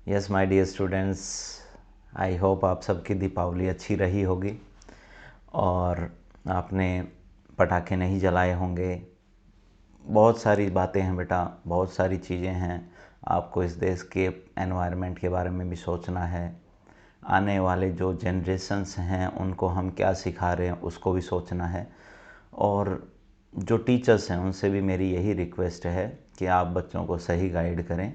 Yes my dear students, I hope आप सबकी दीपावली अच्छी रही होगी और आपने पटाखे नहीं जलाए होंगे। बहुत सारी बातें हैं बेटा, बहुत सारी चीज़ें हैं। आपको इस देश के एनवायरनमेंट के बारे में भी सोचना है। आने वाले जो जनरेशन्स हैं उनको हम क्या सिखा रहे हैं उसको भी सोचना है। और जो टीचर्स हैं उनसे भी मेरी यही रिक्वेस्ट है कि आप बच्चों को सही गाइड करें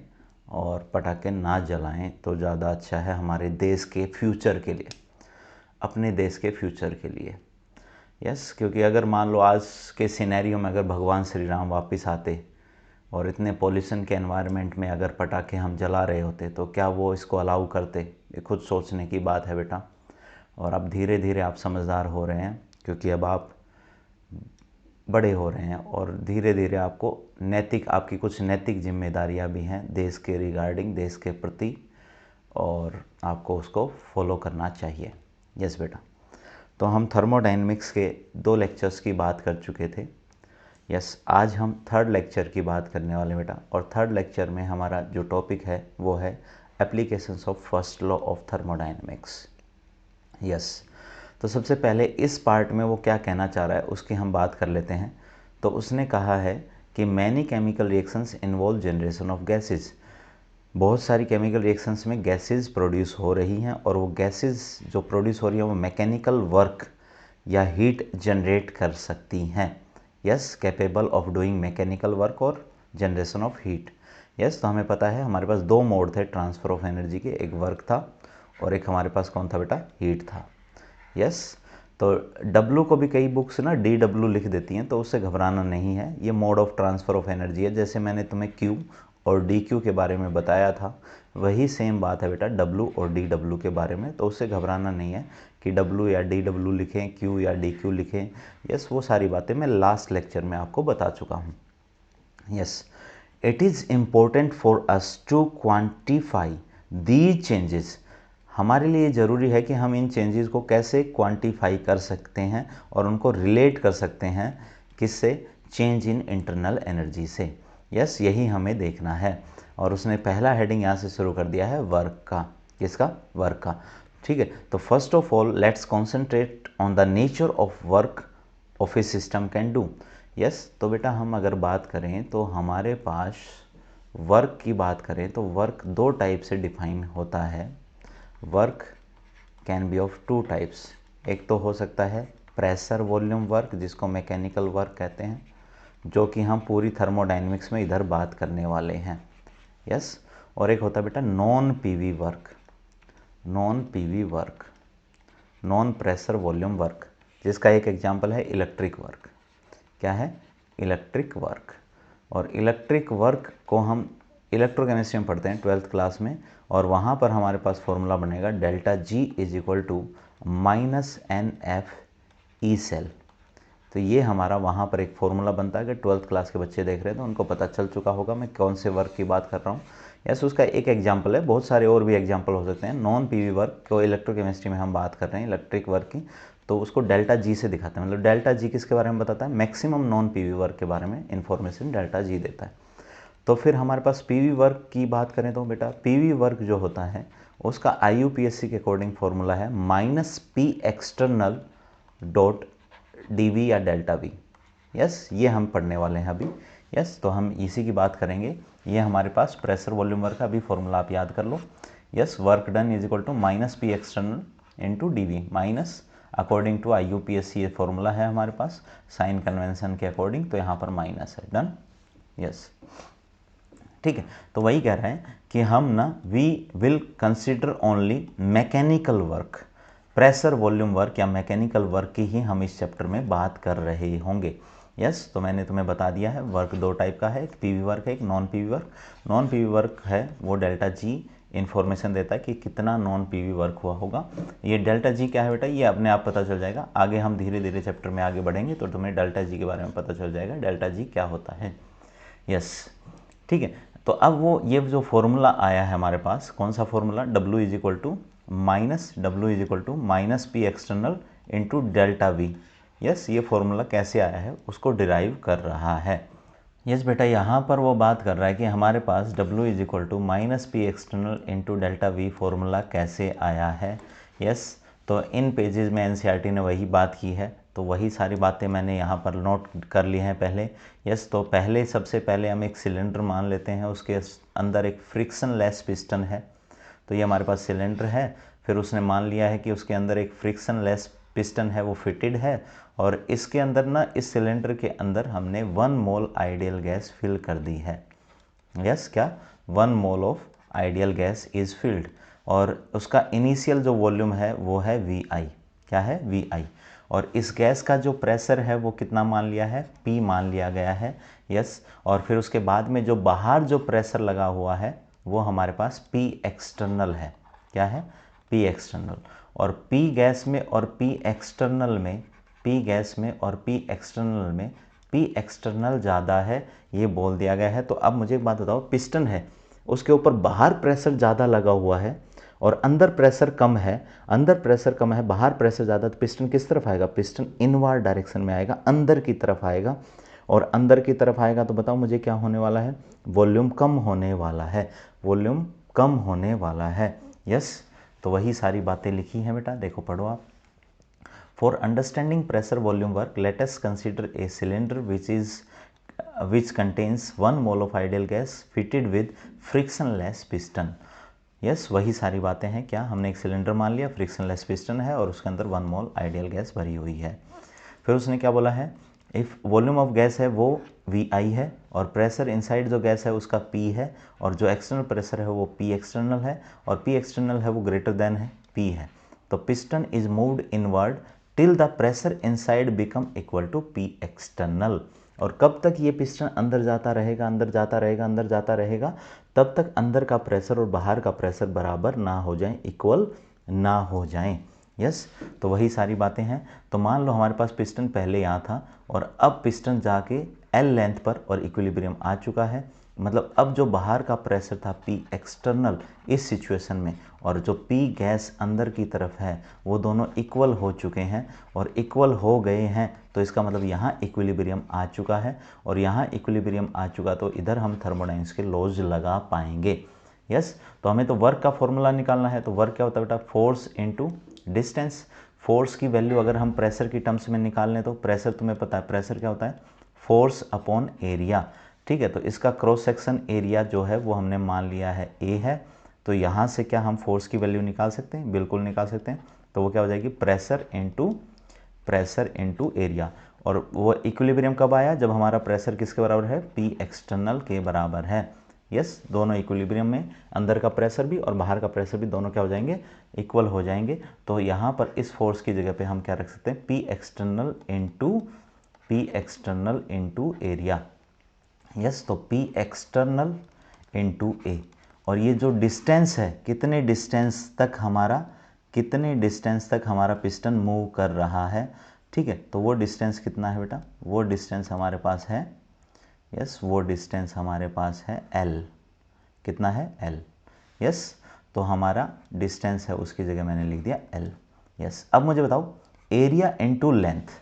और पटाखे ना जलाएं तो ज़्यादा अच्छा है हमारे देश के फ्यूचर के लिए, अपने देश के फ्यूचर के लिए। यस, क्योंकि अगर मान लो आज के सिनेरियो में अगर भगवान श्री राम वापस आते और इतने पॉल्यूशन के एनवायरनमेंट में अगर पटाखे हम जला रहे होते तो क्या वो इसको अलाउ करते? ये खुद सोचने की बात है बेटा। और अब धीरे धीरे आप समझदार हो रहे हैं क्योंकि अब आप बड़े हो रहे हैं और धीरे धीरे आपको आपकी कुछ नैतिक जिम्मेदारियां भी हैं देश के रिगार्डिंग, देश के प्रति, और आपको उसको फॉलो करना चाहिए। यस बेटा। तो हम थर्मोडायनेमिक्स के 2 लेक्चर्स की बात कर चुके थे। यस, आज हम थर्ड लेक्चर की बात करने वाले बेटा। और थर्ड लेक्चर में हमारा जो टॉपिक है वो है applications of first law of thermodynamics. Yes, तो सबसे पहले इस पार्ट में वो क्या कहना चाह रहा है उसकी हम बात कर लेते हैं। तो उसने कहा है कि many chemical reactions involve generation of gases. बहुत सारी केमिकल रिएक्शंस में गैसेस प्रोड्यूस हो रही हैं और वो गैसेस जो प्रोड्यूस हो रही हैं वो मैकेनिकल वर्क या हीट जनरेट कर सकती हैं। Yes, capable of doing mechanical work और जनरेशन ऑफ हीट। यस, तो हमें पता है हमारे पास 2 मोड थे ट्रांसफ़र ऑफ एनर्जी के, एक वर्क था और एक हमारे पास कौन था बेटा? हीट था। यस, तो डब्लू को भी कई बुक्स ना DW लिख देती हैं, तो उससे घबराना नहीं है। ये mode of transfer of energy है। जैसे मैंने तुम्हें क्यू और DQ के बारे में बताया था वही सेम बात है बेटा W और DW के बारे में। तो उससे घबराना नहीं है कि W या DW लिखें, Q या DQ लिखें। यस, वो सारी बातें मैं लास्ट लेक्चर में आपको बता चुका हूँ। Yes, it is important for us to quantify these changes. हमारे लिए ज़रूरी है कि हम इन चेंजेस को कैसे क्वांटिफाई कर सकते हैं और उनको रिलेट कर सकते हैं किससे? चेंज इन इंटरनल एनर्जी से। यस, यही हमें देखना है। और उसने पहला हेडिंग यहाँ से शुरू कर दिया है वर्क का। किसका? वर्क का। ठीक है, तो first of all let's concentrate on the nature of work of A system can do. Yes, तो बेटा हम अगर बात करें तो हमारे पास वर्क की बात करें तो वर्क 2 टाइप से डिफाइन होता है। Work can be of 2 types. एक तो हो सकता है प्रेशर वॉल्यूम वर्क जिसको मैकेनिकल वर्क कहते हैं, जो कि हम पूरी थर्मोडायनेमिक्स में इधर बात करने वाले हैं। यस, और एक होता है बेटा non PV work. Non PV work, non pressure volume work, जिसका एक एग्जांपल है इलेक्ट्रिक वर्क। क्या है? Electric work. और इलेक्ट्रिक वर्क को हम इलेक्ट्रोकेमिस्ट्री में पढ़ते हैं 12th क्लास में, और वहाँ पर हमारे पास फॉर्मूला बनेगा delta G is equal to -NF E cell. तो ये हमारा वहाँ पर एक फॉर्मूला बनता है। अगर 12th क्लास के बच्चे देख रहे हैं तो उनको पता चल चुका होगा मैं कौन से वर्क की बात कर रहा हूँ। यस, उसका एक एग्जाम्पल है, बहुत सारे और भी एग्जाम्पल हो सकते हैं। नॉन पीवी वर्क को इलेक्ट्रोकेमिस्ट्री में हम बात कर रहे हैं इलेक्ट्रिक वर्क की, तो उसको डेल्टा G से दिखाते हैं। मतलब डेल्टा G किसके बारे में बताता है? मैक्सिमम नॉन पीवी वर्क के बारे में इन्फॉर्मेशन डेल्टा G देता है। तो फिर हमारे पास पीवी वर्क की बात करें तो बेटा पीवी वर्क जो होता है उसका IUPAC के अकॉर्डिंग फॉर्मूला है -P एक्सटर्नल डॉट DV या डेल्टा V। यस, ये हम पढ़ने वाले हैं अभी। यस, तो हम इसी की बात करेंगे। ये हमारे पास प्रेशर वॉल्यूम वर्क का भी फॉर्मूला आप याद कर लो। Yes, work done is equal to -P external into DV, minus according to IUPAC ये फॉर्मूला है हमारे पास साइन कन्वेंशन के अकॉर्डिंग, तो यहाँ पर माइनस है। डन। यस, ठीक है। तो वही कह रहा है कि हम ना we will consider only mechanical work, pressure volume work या मैकेनिकल वर्क की ही हम इस चैप्टर में बात कर रहे होंगे। यस, तो मैंने तुम्हें बता दिया है वर्क 2 टाइप का है, एक पीवी वर्क है, एक non PV work. Non PV work है वो डेल्टा G इन्फॉर्मेशन देता है कि कितना नॉन पीवी वर्क हुआ होगा। ये डेल्टा G क्या है बेटा? ये अपने आप पता चल जाएगा। आगे हम धीरे धीरे चैप्टर में आगे बढ़ेंगे तो तुम्हें डेल्टा G के बारे में पता चल जाएगा डेल्टा G क्या होता है। यस, ठीक है। तो अब वो ये जो फॉर्मूला आया है हमारे पास, कौन सा formula? W is equal to -P external into delta V। Yes, ये फॉर्मूला कैसे आया है उसको डिराइव कर रहा है। यस बेटा, यहाँ पर वो बात कर रहा है कि हमारे पास W is equal to minus P external into delta V formula कैसे आया है। यस, तो इन पेजेस में एनसीईआरटी ने वही बात की है, तो वही सारी बातें मैंने यहाँ पर नोट कर ली हैं पहले। यस, तो पहले सबसे पहले हम एक सिलेंडर मान लेते हैं, उसके अंदर एक फ्रिक्शन लेस पिस्टन है। तो ये हमारे पास सिलेंडर है, फिर उसने मान लिया है कि उसके अंदर एक फ्रिक्शन लेस पिस्टन है, वो फिटेड है, और इसके अंदर ना, इस सिलेंडर के अंदर हमने 1 मोल आइडियल गैस फिल कर दी है। यस, क्या 1 mole of ideal gas is filled, और उसका इनिशियल जो वॉल्यूम है वो है VI। क्या है? VI। और इस गैस का जो प्रेशर है वो कितना मान लिया है? P मान लिया गया है। यस, और फिर उसके बाद में जो बाहर जो प्रेशर लगा हुआ है वो हमारे पास P एक्सटर्नल है। क्या है? P external. और P गैस में और P एक्सटर्नल में, P गैस में और P एक्सटर्नल में P एक्सटर्नल ज़्यादा है, ये बोल दिया गया है। तो अब मुझे एक बात बताओ, पिस्टन है, उसके ऊपर बाहर प्रेशर ज़्यादा लगा हुआ है और अंदर प्रेशर कम है, अंदर प्रेशर कम है, बाहर प्रेशर ज़्यादा, तो पिस्टन किस तरफ आएगा? पिस्टन इनवर्ड डायरेक्शन में आएगा, अंदर की तरफ आएगा। और अंदर की तरफ आएगा तो बताओ मुझे क्या होने वाला है? वॉल्यूम कम होने वाला है, वॉल्यूम कम होने वाला है। यस, तो वही सारी बातें लिखी हैं बेटा, देखो पढ़ो आप। For understanding pressure volume work, let us consider a cylinder which contains 1 mole of ideal gas fitted with frictionless piston. Yes, वही सारी बातें हैं। क्या हमने एक सिलेंडर मान लिया, फ्रिक्शनलेस पिस्टन है और उसके अंदर 1 मोल आइडियल गैस भरी हुई है। फिर उसने क्या बोला है? इफ़ वॉल्यूम ऑफ गैस है वो VI है, और प्रेशर इनसाइड जो गैस है उसका P है, और जो एक्सटर्नल प्रेशर है वो P एक्सटर्नल है, और P एक्सटर्नल है वो ग्रेटर देन है P है। तो piston is moved inward till the pressure inside become equal to P external. और कब तक ये पिस्टन अंदर जाता रहेगा, अंदर जाता रहेगा, अंदर जाता रहेगा, तब तक अंदर का प्रेशर और बाहर का प्रेशर बराबर ना हो जाएं, इक्वल ना हो जाएं। यस, तो वही सारी बातें हैं। तो मान लो हमारे पास पिस्टन पहले यहाँ था और अब पिस्टन जाके L लेंथ पर और इक्विलिब्रियम आ चुका है, मतलब अब जो बाहर का प्रेशर था P एक्सटर्नल इस सिचुएशन में, और जो P गैस अंदर की तरफ है, वो दोनों इक्वल हो चुके हैं और इक्वल हो गए हैं। तो इसका मतलब यहाँ इक्विलिब्रियम आ चुका है, और यहाँ इक्विलिब्रियम आ चुका तो इधर हम थर्मोडायनेमिक्स के लॉज लगा पाएंगे। यस, तो हमें तो वर्क का फॉर्मूला निकालना है। तो वर्क क्या होता है बेटा? Force into distance. फोर्स की वैल्यू अगर हम प्रेशर की टर्म्स में निकाल लें तो प्रेशर तुम्हें पता है, प्रेशर क्या होता है? Force upon area. ठीक है, तो इसका क्रॉस सेक्शन एरिया जो है वो हमने मान लिया है A है। तो यहाँ से क्या हम फोर्स की वैल्यू निकाल सकते हैं? बिल्कुल निकाल सकते हैं। तो वो क्या हो जाएगी? Pressure into area. और वो इक्विलिब्रियम कब आया? जब हमारा प्रेशर किसके बराबर है? P एक्सटर्नल के बराबर है। यस, दोनों इक्विलिब्रियम में, अंदर का प्रेशर भी और बाहर का प्रेशर भी दोनों क्या हो जाएंगे? इक्वल हो जाएंगे। तो यहाँ पर इस फोर्स की जगह पे हम क्या रख सकते हैं? P external into area. Yes, तो P एक्सटर्नल इंटू A। और ये जो डिस्टेंस है, कितने डिस्टेंस तक हमारा पिस्टन मूव कर रहा है। ठीक है, तो वो डिस्टेंस कितना है बेटा? वो डिस्टेंस हमारे पास है, यस, वो डिस्टेंस हमारे पास है L। कितना है? L। यस, तो हमारा डिस्टेंस है, उसकी जगह मैंने लिख दिया L। यस, अब मुझे बताओ area into length.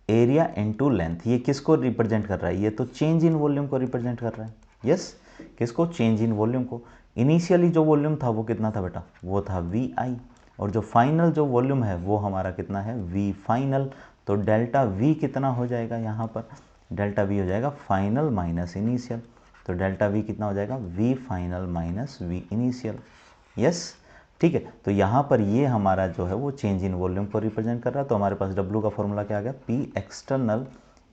Area into length ये किसको रिप्रेजेंट कर रहा है? ये तो चेंज इन वॉल्यूम को रिप्रेजेंट कर रहा है। यस, किसको? चेंज इन वॉल्यूम को। इनिशियली जो वॉल्यूम था वो कितना था बेटा? वो था VI, और जो फाइनल जो वॉल्यूम है वो हमारा कितना है? V final. तो डेल्टा V कितना हो जाएगा यहाँ पर? डेल्टा V हो जाएगा फाइनल माइनस इनिशियल। तो डेल्टा V कितना हो जाएगा? V final minus V initial. Yes, ठीक है, तो यहाँ पर ये हमारा जो है वो चेंज इन वॉल्यूम को रिप्रेजेंट कर रहा है। तो हमारे पास W का फॉर्मूला क्या आ गया? P external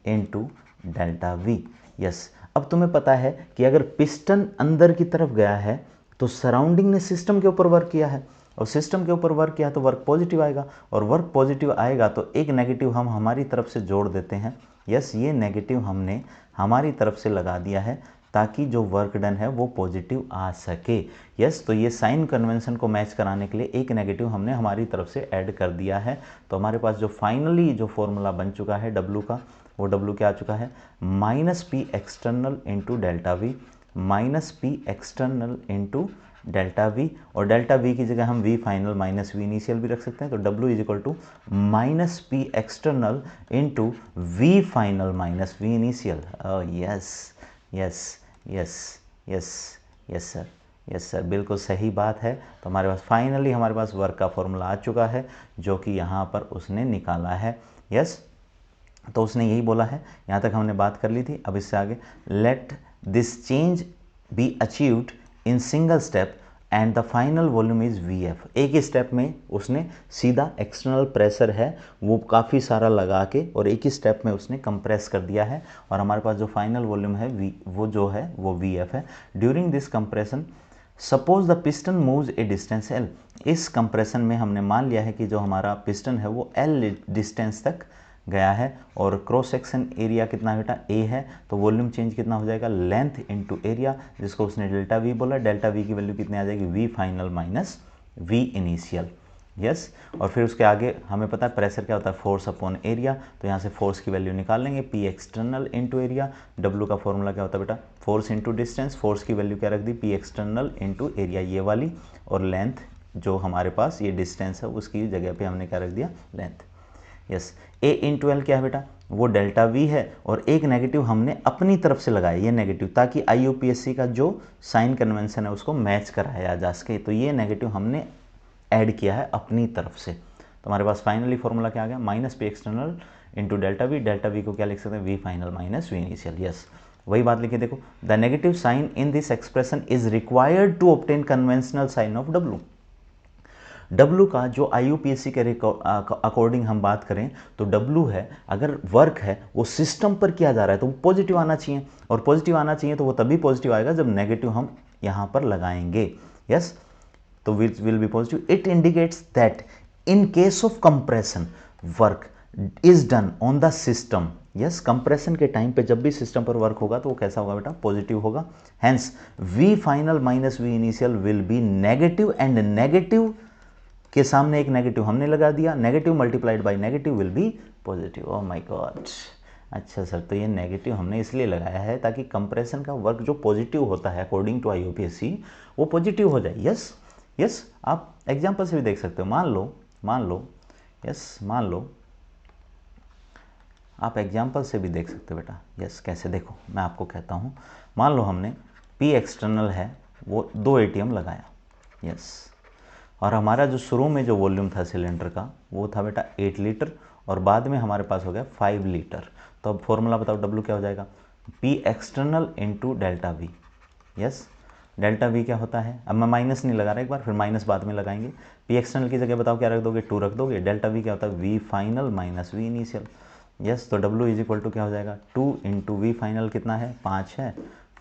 into delta V। Yes, अब तुम्हें पता है कि अगर पिस्टन अंदर की तरफ गया है तो सराउंडिंग ने सिस्टम के ऊपर वर्क किया है, और सिस्टम के ऊपर वर्क किया तो वर्क पॉजिटिव आएगा, और वर्क पॉजिटिव आएगा तो एक नेगेटिव हम हमारी तरफ से जोड़ देते हैं। यस, ये नेगेटिव हमने हमारी तरफ से लगा दिया है ताकि जो वर्क डन है वो पॉजिटिव आ सके। यस, तो ये साइन कन्वेंशन को मैच कराने के लिए एक नेगेटिव हमने हमारी तरफ से ऐड कर दिया है। तो हमारे पास जो फाइनली जो फॉर्मूला बन चुका है W का, वो W क्या आ चुका है? -P external into delta V, -P external into delta V, और डेल्टा V की जगह हम V final minus V initial भी रख सकते हैं। तो W is equal to -P external into V final minus V initial. Yes, yes yes yes yes sir, yes sir, बिल्कुल सही बात है। तो हमारे पास फाइनली हमारे पास वर्क का फॉर्मूला आ चुका है जो कि यहाँ पर उसने निकाला है। यस, तो उसने यही बोला है, यहाँ तक हमने बात कर ली थी। अब इससे आगे, let this change be achieved in single step and the final volume is VF। एक ही स्टेप में उसने सीधा एक्सटर्नल प्रेशर है वो काफ़ी सारा लगा के और एक ही स्टेप में उसने कंप्रेस कर दिया है, और हमारे पास जो फाइनल वॉल्यूम है वो जो है वो VF है। During this compression suppose the piston moves A distance L। इस कंप्रेशन में हमने मान लिया है कि जो हमारा पिस्टन है वो L डिस्टेंस तक गया है, और क्रॉस सेक्शन एरिया कितना बेटा A है, तो वॉल्यूम चेंज कितना हो जाएगा, लेंथ इनटू एरिया, जिसको उसने डेल्टा V बोला। डेल्टा V की वैल्यू कितनी आ जाएगी, V final minus V initial. Yes, और फिर उसके आगे हमें पता है प्रेशर क्या होता है, फोर्स अपॉन एरिया। तो यहाँ से फोर्स की वैल्यू निकाल लेंगे, P external into area. W का फॉर्मूला क्या होता है बेटा, फोर्स इंटू डिस्टेंस। फोर्स की वैल्यू क्या रख दी, P एक्सटर्नल इंटू एरिया ये वाली, और लेंथ जो हमारे पास ये डिस्टेंस है उसकी जगह पे हमने क्या रख दिया, length. Yes, A into L क्या है बेटा, वो डेल्टा V है, और एक नेगेटिव हमने अपनी तरफ से लगाया, ये नेगेटिव, ताकि IUPAC का जो साइन कन्वेंशन है उसको मैच कराया जा सके। तो ये नेगेटिव हमने ऐड किया है अपनी तरफ से। तो हमारे पास फाइनली फॉर्मूला क्या आ गया, minus P external into delta V। Delta V को क्या लिख सकते हैं, V final minus V initial. Yes, वही बात लिखिए, देखो, the negative sign in this expression is required to obtain conventional sign of W। W का जो IUPAC के अकॉर्डिंग हम बात करें तो W है, अगर वर्क है वो सिस्टम पर किया जा रहा है तो वो पॉजिटिव आना चाहिए, और पॉजिटिव आना चाहिए तो वो तभी पॉजिटिव आएगा जब नेगेटिव हम यहाँ पर लगाएंगे। यस, तो will be positive. It indicates that in case of compression work is done on the system. Yes, compression के टाइम पे जब भी सिस्टम पर वर्क होगा तो वो कैसा होगा बेटा, पॉजिटिव होगा। Hence V final minus V initial will be negative, and negative के सामने एक नेगेटिव हमने लगा दिया, negative multiplied by negative will be positive. Oh my God, अच्छा सर, तो ये नेगेटिव हमने इसलिए लगाया है ताकि कंप्रेशन का वर्क जो पॉजिटिव होता है अकॉर्डिंग टू IUPAC वो पॉजिटिव हो जाए। यस यस, आप एग्जांपल से भी देख सकते हो, मान लो यस, मान लो आप एग्जांपल से भी देख सकते हो बेटा। यस, कैसे, देखो मैं आपको कहता हूँ, मान लो हमने P एक्सटर्नल है वो 2 ATM लगाया। यस, और हमारा जो शुरू में जो वॉल्यूम था सिलेंडर का वो था बेटा 8 लीटर, और बाद में हमारे पास हो गया 5 लीटर। तो अब फॉर्मूला बताओ, W क्या हो जाएगा, P external into delta V। Yes, delta V क्या होता है, अब मैं माइनस नहीं लगा रहा एक बार, फिर माइनस बाद में लगाएंगे। P एक्सटर्नल की जगह बताओ क्या रख दोगे, 2 रख दोगे। डेल्टा V क्या होता है, V final minus V initial. Yes, तो W इज इक्वल टू क्या हो जाएगा, 2 इंटू V फाइनल कितना है, 5 है,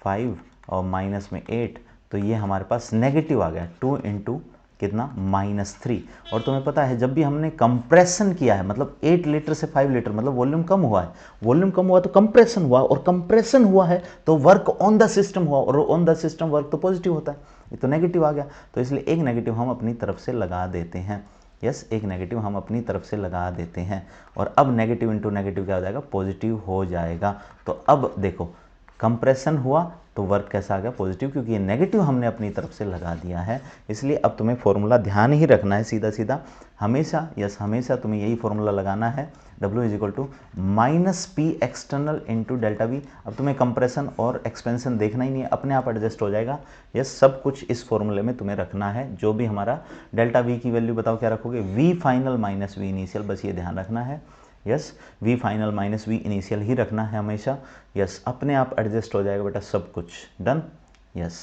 5 और माइनस में 8, तो ये हमारे पास नेगेटिव आ गया, 2 इंटू कितना, -3। और तुम्हें पता है जब भी हमने कंप्रेशन किया है, मतलब 8 लीटर से 5 लीटर, मतलब वॉल्यूम कम हुआ है, वॉल्यूम कम हुआ तो कंप्रेशन हुआ, और कंप्रेशन हुआ है तो वर्क ऑन द सिस्टम हुआ, और ऑन द सिस्टम वर्क तो पॉजिटिव होता है, ये तो नेगेटिव आ गया। तो इसलिए एक नेगेटिव हम अपनी तरफ से लगा देते हैं। यस, एक नेगेटिव हम अपनी तरफ से लगा देते हैं, और अब नेगेटिव इंटू नेगेटिव क्या हो जाएगा, पॉजिटिव हो जाएगा। तो अब देखो, कंप्रेशन हुआ तो वर्क कैसा आ गया, पॉजिटिव, क्योंकि ये नेगेटिव हमने अपनी तरफ से लगा दिया है। इसलिए अब तुम्हें फॉर्मूला ध्यान ही रखना है, सीधा सीधा हमेशा, यस हमेशा तुम्हें यही फॉर्मूला लगाना है, W is equal to minus P external into delta V। अब तुम्हें कंप्रेशन और एक्सपेंशन देखना ही नहीं है, अपने आप एडजस्ट हो जाएगा। यस, सब कुछ इस फॉर्मूले में तुम्हें रखना है, जो भी हमारा डेल्टा V की वैल्यू बताओ क्या रखोगे, V final minus V initial, बस ये ध्यान रखना है। Yes, V final minus V initial ही रखना है हमेशा। यस, अपने आप एडजस्ट हो जाएगा बेटा, सब कुछ डन। यस,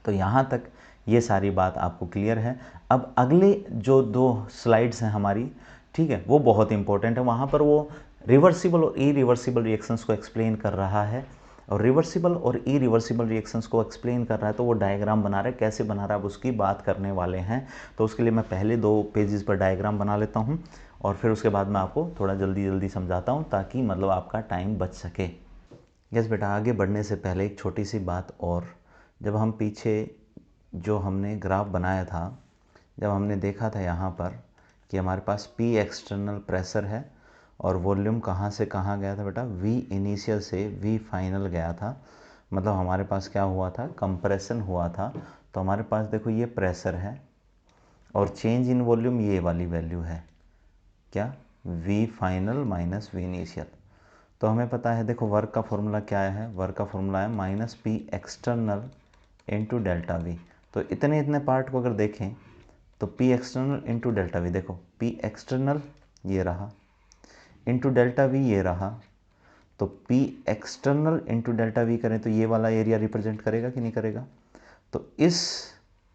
तो यहाँ तक ये सारी बात आपको क्लियर है। अब अगले जो 2 स्लाइड्स हैं हमारी, ठीक है, वो बहुत इंपॉर्टेंट है। वहाँ पर वो रिवर्सिबल और इरिवर्सिबल रिएक्शंस को एक्सप्लेन कर रहा है, और रिवर्सिबल और इरिवर्सिबल रिएक्शंस को एक्सप्लेन कर रहा है, तो वो डायग्राम बना रहा है, कैसे बना रहा है अब उसकी बात करने वाले हैं। तो उसके लिए मैं पहले 2 पेजेस पर डायग्राम बना लेता हूँ, और फिर उसके बाद मैं आपको थोड़ा जल्दी जल्दी समझाता हूँ, ताकि मतलब आपका टाइम बच सके। यस बेटा, आगे बढ़ने से पहले एक छोटी सी बात और, जब हम पीछे जो हमने ग्राफ बनाया था, जब हमने देखा था यहाँ पर कि हमारे पास P एक्सटर्नल प्रेशर है, और वॉल्यूम कहाँ से कहाँ गया था बेटा, V इनिशियल से V फाइनल गया था, मतलब हमारे पास क्या हुआ था, कंप्रेशन हुआ था। तो हमारे पास देखो ये प्रेशर है, और चेंज इन वॉल्यूम ये वाली वैल्यू है क्या, V final minus V initial. तो हमें पता है, देखो वर्क का फॉर्मूला क्या है, वर्क का फॉर्मूला है minus P external into delta V. तो इतने पार्ट को अगर देखें तो P external into delta we, देखो पी एक्सटर्नल ये रहा इंटू डेल्टा वी ये रहा, तो P external into delta we करें तो ये वाला एरिया रिप्रेजेंट करेगा कि नहीं करेगा। तो इस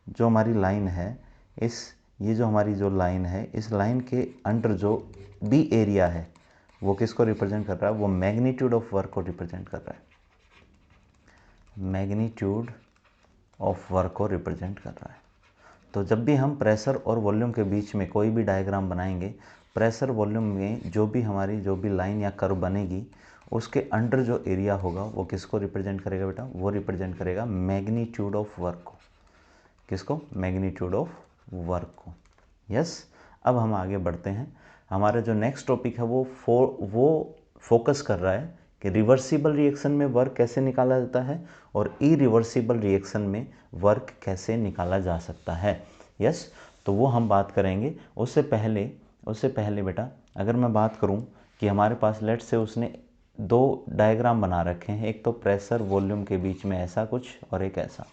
जो हमारी लाइन है, ये जो हमारी जो लाइन है, इस लाइन के अंडर जो बी एरिया है वो किसको रिप्रेजेंट कर रहा है, वो मैग्नीट्यूड ऑफ वर्क को रिप्रेजेंट कर रहा है, मैग्नीट्यूड ऑफ वर्क को रिप्रेजेंट कर रहा है। तो जब भी हम प्रेशर और वॉल्यूम के बीच में कोई भी डायग्राम बनाएंगे, प्रेशर वॉल्यूम में जो भी लाइन या कर्व बनेगी, उसके अंडर जो एरिया होगा वो किसको रिप्रेजेंट करेगा बेटा, वो रिप्रेजेंट करेगा मैग्नीट्यूड ऑफ वर्क को। किसको, मैग्नीट्यूड ऑफ वर्क को। यस, अब हम आगे बढ़ते हैं। हमारा जो नेक्स्ट टॉपिक है वो फोकस कर रहा है कि रिवर्सिबल रिएक्शन में वर्क कैसे निकाला जाता है और इरिवर्सिबल रिएक्शन में वर्क कैसे निकाला जा सकता है। यस, तो वो हम बात करेंगे। उससे पहले बेटा अगर मैं बात करूं कि हमारे पास लेट से उसने दो डायग्राम बना रखे हैं, एक तो प्रेशर वॉल्यूम के बीच में ऐसा कुछ और एक ऐसा।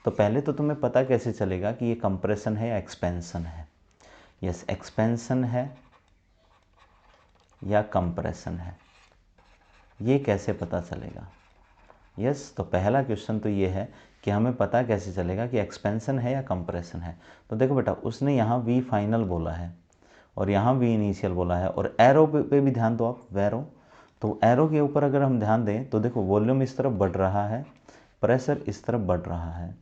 तो पहले तो तुम्हें पता कैसे चलेगा कि ये कंप्रेशन है या एक्सपेंशन है। यस, एक्सपेंशन है या कंप्रेशन है, ये कैसे पता चलेगा। यस, तो पहला क्वेश्चन तो ये है कि हमें पता कैसे चलेगा कि एक्सपेंशन है या कंप्रेशन है। तो देखो बेटा, उसने यहाँ वी फाइनल बोला है और यहाँ वी इनिशियल बोला है, और एरो पे भी ध्यान दो आप, एरो। तो एरो के ऊपर अगर हम ध्यान दें तो देखो वॉल्यूम इस तरफ बढ़ रहा है, प्रेशर इस तरफ बढ़ रहा है।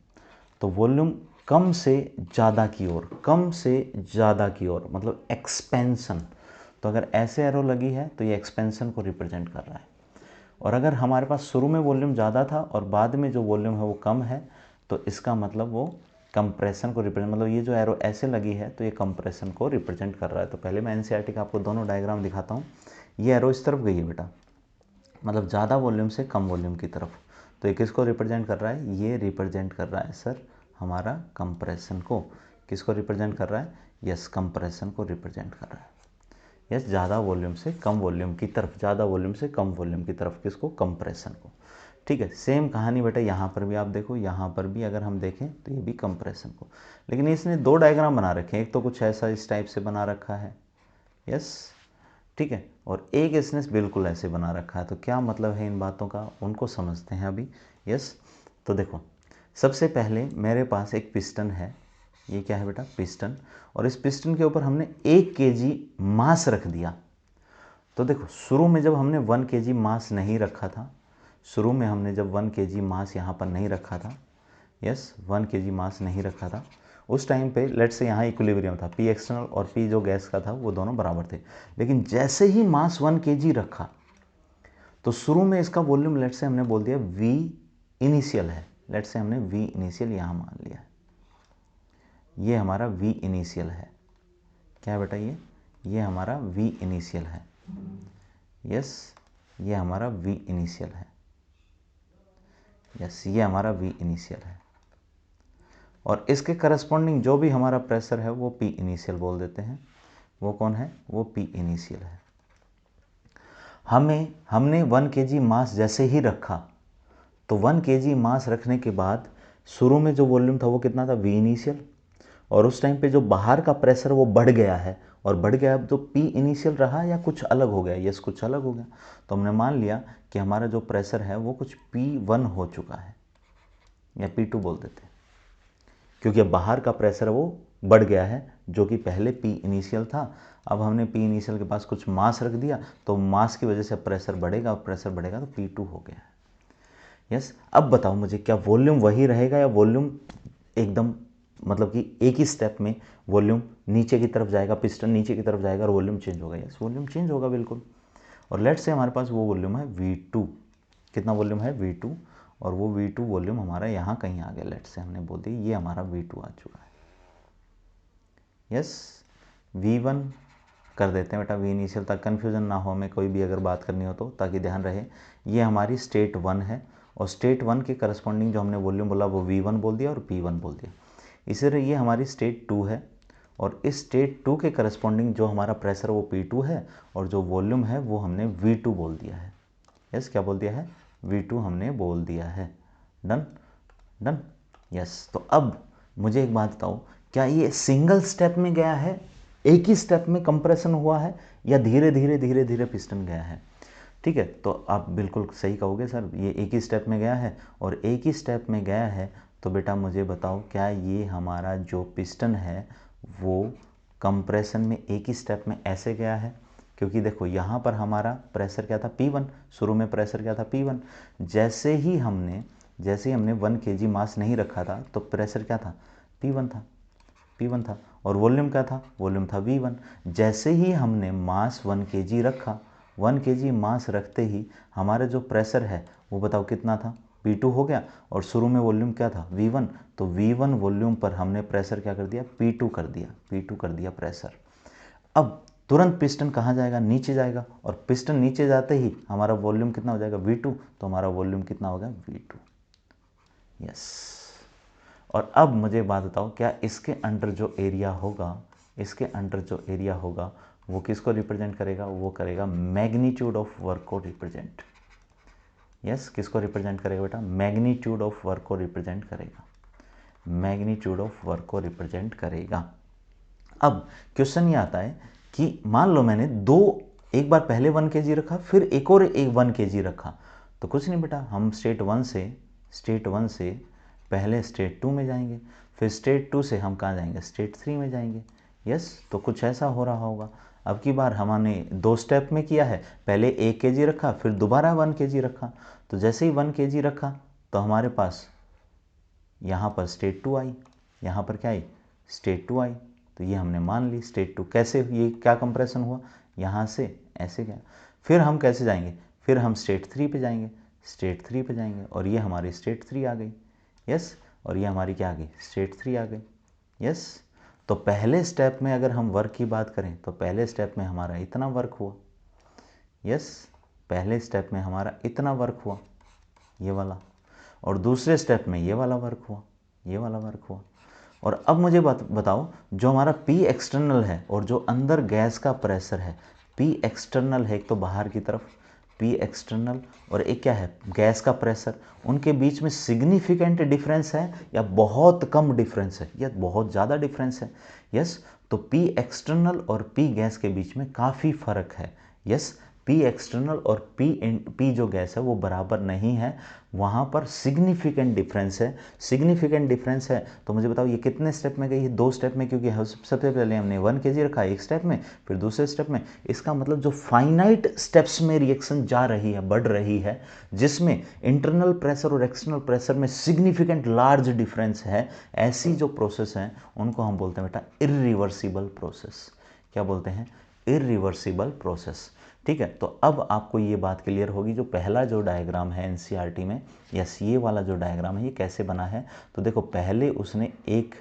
तो वॉल्यूम कम से ज़्यादा की ओर, कम से ज़्यादा की ओर, मतलब एक्सपेंशन। तो अगर ऐसे एरो लगी है तो ये एक्सपेंशन को रिप्रेजेंट कर रहा है। और अगर हमारे पास शुरू में वॉल्यूम ज़्यादा था और बाद में जो वॉल्यूम है वो कम है, तो इसका मतलब वो कंप्रेशन को रिप्रेजेंट, मतलब ये जो एरो ऐसे लगी है तो ये कंप्रेशन को रिप्रेजेंट कर रहा है। तो पहले मैं एनसीईआरटी का आपको दोनों डायग्राम दिखाता हूँ। ये एरो इस तरफ गई है बेटा, मतलब ज़्यादा वॉल्यूम से कम वॉल्यूम की तरफ। तो ये किसको रिप्रेजेंट कर रहा है, ये रिप्रेजेंट कर रहा है सर हमारा कंप्रेशन को। किसको रिप्रेजेंट कर रहा है, यस, कंप्रेशन को रिप्रेजेंट कर रहा है। यस, ज़्यादा वॉल्यूम से कम वॉल्यूम की तरफ, ज़्यादा वॉल्यूम से कम वॉल्यूम की तरफ, किसको, कंप्रेशन को। ठीक है, सेम कहानी बेटा यहाँ पर भी आप देखो, यहाँ पर भी अगर हम देखें तो ये भी कंप्रेशन को। लेकिन इसने दो डायग्राम बना रखे हैं, एक तो कुछ ऐसा इस टाइप से बना रखा है, यस, ठीक है, और एक इसने बिल्कुल ऐसे बना रखा है। तो क्या मतलब है इन बातों का, उनको समझते हैं अभी। यस, तो देखो सबसे पहले मेरे पास एक पिस्टन है, ये क्या है बेटा, पिस्टन, और इस पिस्टन के ऊपर हमने 1 kg मास रख दिया। तो देखो शुरू में जब हमने 1 kg मास नहीं रखा था, शुरू में हमने जब 1 kg मास यहाँ पर नहीं रखा था, यस, 1 kg मास नहीं रखा था, उस टाइम पे लेट से यहाँ इक्विलिब्रियम था, पी एक्सटर्नल और पी जो गैस का था वो दोनों बराबर थे। लेकिन जैसे ही मास 1 kg रखा तो शुरू में इसका वॉल्यूम लेट से हमने बोल दिया वी इनिशियल है, लेट से हमने वी इनिशियल यहाँ मान लिया, ये हमारा वी इनिशियल है। क्या है बेटा, ये हमारा वी इनिशियल है। यस, ये हमारा वी इनिशियल है। यस, ये हमारा वी इनिशियल है, और इसके करस्पॉन्डिंग जो भी हमारा प्रेशर है वो पी इनिशियल बोल देते हैं। वो कौन है, वो पी इनिशियल है। हमने 1 kg मास जैसे ही रखा, तो 1 kg मास रखने के बाद शुरू में जो वॉल्यूम था वो कितना था, वी इनिशियल, और उस टाइम पे जो बाहर का प्रेशर वो बढ़ गया है, और बढ़ गया, अब जो पी इनिशियल रहा या कुछ अलग हो गया, यस, कुछ अलग हो गया। तो हमने मान लिया कि हमारा जो प्रेशर है वो कुछ P1 हो चुका है, या P2 बोल देते हैं, क्योंकि अब बाहर का प्रेशर वो बढ़ गया है, जो कि पहले पी इनिशियल था। अब हमने पी इनिशियल के पास कुछ मास रख दिया, तो मास की वजह से प्रेशर बढ़ेगा, और प्रेशर बढ़ेगा तो P2 हो गया है। यस, अब बताओ मुझे, क्या वॉल्यूम वही रहेगा या वॉल्यूम एकदम, मतलब कि एक ही स्टेप में वॉल्यूम नीचे की तरफ जाएगा, पिस्टन नीचे की तरफ जाएगा और वॉल्यूम चेंज होगा। यस, वॉल्यूम चेंज होगा बिल्कुल। और लेट से हमारे पास वो वॉल्यूम है V2, कितना वॉल्यूम है, V2, और वो V2 वॉल्यूम हमारा यहाँ कहीं आ गया, लेट से हमने बोल दिया ये हमारा V2 आ चुका है। यस, V1 कर देते हैं बेटा, वी इनिशियल, तक कन्फ्यूजन ना हो हमें कोई भी अगर बात करनी हो तो, ताकि ध्यान रहे। ये हमारी स्टेट 1 है, और स्टेट 1 के करस्पॉन्डिंग जो हमने वॉल्यूम बोला वो V1 बोल दिया और P1 बोल दिया। इसी तरह ये हमारी स्टेट 2 है, और इस स्टेट 2 के करस्पॉन्डिंग जो हमारा प्रेशर वो P2 है, और जो वॉल्यूम है वो हमने V2 बोल दिया है। यस, क्या बोल दिया है, V2 हमने बोल दिया है। Done done, yes. तो अब मुझे एक बात बताओ, क्या ये सिंगल स्टेप में गया है, एक ही स्टेप में कंप्रेशन हुआ है, या धीरे धीरे धीरे धीरे पिस्टन गया है? ठीक है, तो आप बिल्कुल सही कहोगे सर ये एक ही स्टेप में गया है, और एक ही स्टेप में गया है तो बेटा मुझे बताओ क्या ये हमारा जो पिस्टन है वो कंप्रेशन में एक ही स्टेप में ऐसे गया है? क्योंकि देखो यहाँ पर हमारा प्रेशर क्या था, P1, शुरू में प्रेशर क्या था, P1। जैसे ही हमने 1 kg मास नहीं रखा था तो प्रेशर क्या था, P1 था, और वॉल्यूम क्या था, वॉल्यूम था V1। जैसे ही हमने मास 1 kg रखा, 1 kg मास रखते ही हमारा जो प्रेशर है वो बताओ कितना था, P2 हो गया, और शुरू में वॉल्यूम क्या था, V1। तो V1 वॉल्यूम पर हमने प्रेशर क्या कर दिया, P2 कर दिया प्रेशर। अब तुरंत पिस्टन कहाँ जाएगा, नीचे जाएगा, और पिस्टन नीचे जाते ही हमारा वॉल्यूम कितना हो जाएगा, V2। तो हमारा वॉल्यूम कितना होगा, V2। यस। और अब मुझे बात बताओ, क्या इसके अंडर जो एरिया होगा वो किसको रिप्रेजेंट करेगा, वो करेगा मैग्नीट्यूड ऑफ वर्क को रिप्रेजेंट। यस, किसको रिप्रेजेंट करेगा बेटा, मैग्नीट्यूड ऑफ वर्क को रिप्रेजेंट करेगा, मैग्नीट्यूड ऑफ वर्क को रिप्रेजेंट करेगा। अब क्वेश्चन ये आता है कि मान लो मैंने एक बार पहले 1 kg रखा, फिर एक और 1 kg रखा, तो कुछ नहीं बेटा, हम स्टेट वन से पहले स्टेट 2 में जाएंगे, फिर स्टेट 2 से हम कहाँ जाएंगे, स्टेट 3 में जाएंगे। यस, तो कुछ ऐसा हो रहा होगा। अब की बार हमने 2 स्टेप में किया है, पहले 1 kg रखा, फिर दोबारा 1 kg रखा। तो जैसे ही 1 kg रखा तो हमारे पास यहाँ पर स्टेट 2 आई, यहाँ पर क्या आई, स्टेट 2 आई। तो ये हमने मान ली स्टेट 2। कैसे, ये क्या कंप्रेशन हुआ, यहाँ से ऐसे गया। फिर हम कैसे जाएंगे, फिर हम स्टेट 3 पे जाएंगे, और ये हमारी स्टेट 3 आ गई। यस, और ये हमारी क्या आ गई, स्टेट 3 आ गई। यस, तो पहले स्टेप में अगर हम वर्क की बात करें तो पहले स्टेप में हमारा इतना वर्क हुआ। यस, पहले स्टेप में हमारा इतना वर्क हुआ, ये वाला, और दूसरे स्टेप में ये वाला वर्क हुआ, और अब मुझे बताओ, जो हमारा P एक्सटर्नल है और जो अंदर गैस का प्रेशर है, P एक्सटर्नल है एक तो बाहर की तरफ, P एक्सटर्नल, और एक क्या है, गैस का प्रेशर, उनके बीच में सिग्निफिकेंट डिफरेंस है या बहुत कम डिफरेंस है, या बहुत ज़्यादा डिफरेंस है। यस, तो P एक्सटर्नल और P गैस के बीच में काफ़ी फर्क है। यस, P एक्सटर्नल और P जो गैस है वो बराबर नहीं है, वहाँ पर सिग्निफिकेंट डिफरेंस है। तो मुझे बताओ ये कितने स्टेप में गई है, 2 स्टेप में, क्योंकि सबसे पहले हमने 1 kg रखा एक स्टेप में, फिर दूसरे स्टेप में। इसका मतलब जो फाइनाइट स्टेप्स में रिएक्शन जा रही है, बढ़ रही है, जिसमें इंटरनल प्रेशर और एक्सटर्नल प्रेशर में सिग्निफिकेंट लार्ज डिफरेंस है, ऐसी जो प्रोसेस हैं उनको हम बोलते हैं बेटा इरिवर्सिबल प्रोसेस। क्या बोलते हैं, इरिवर्सिबल प्रोसेस। ठीक है, तो अब आपको ये बात क्लियर होगी, जो पहला जो डायग्राम है एनसीईआरटी में, यस, ये वाला जो डायग्राम है ये कैसे बना है। तो देखो, पहले उसने एक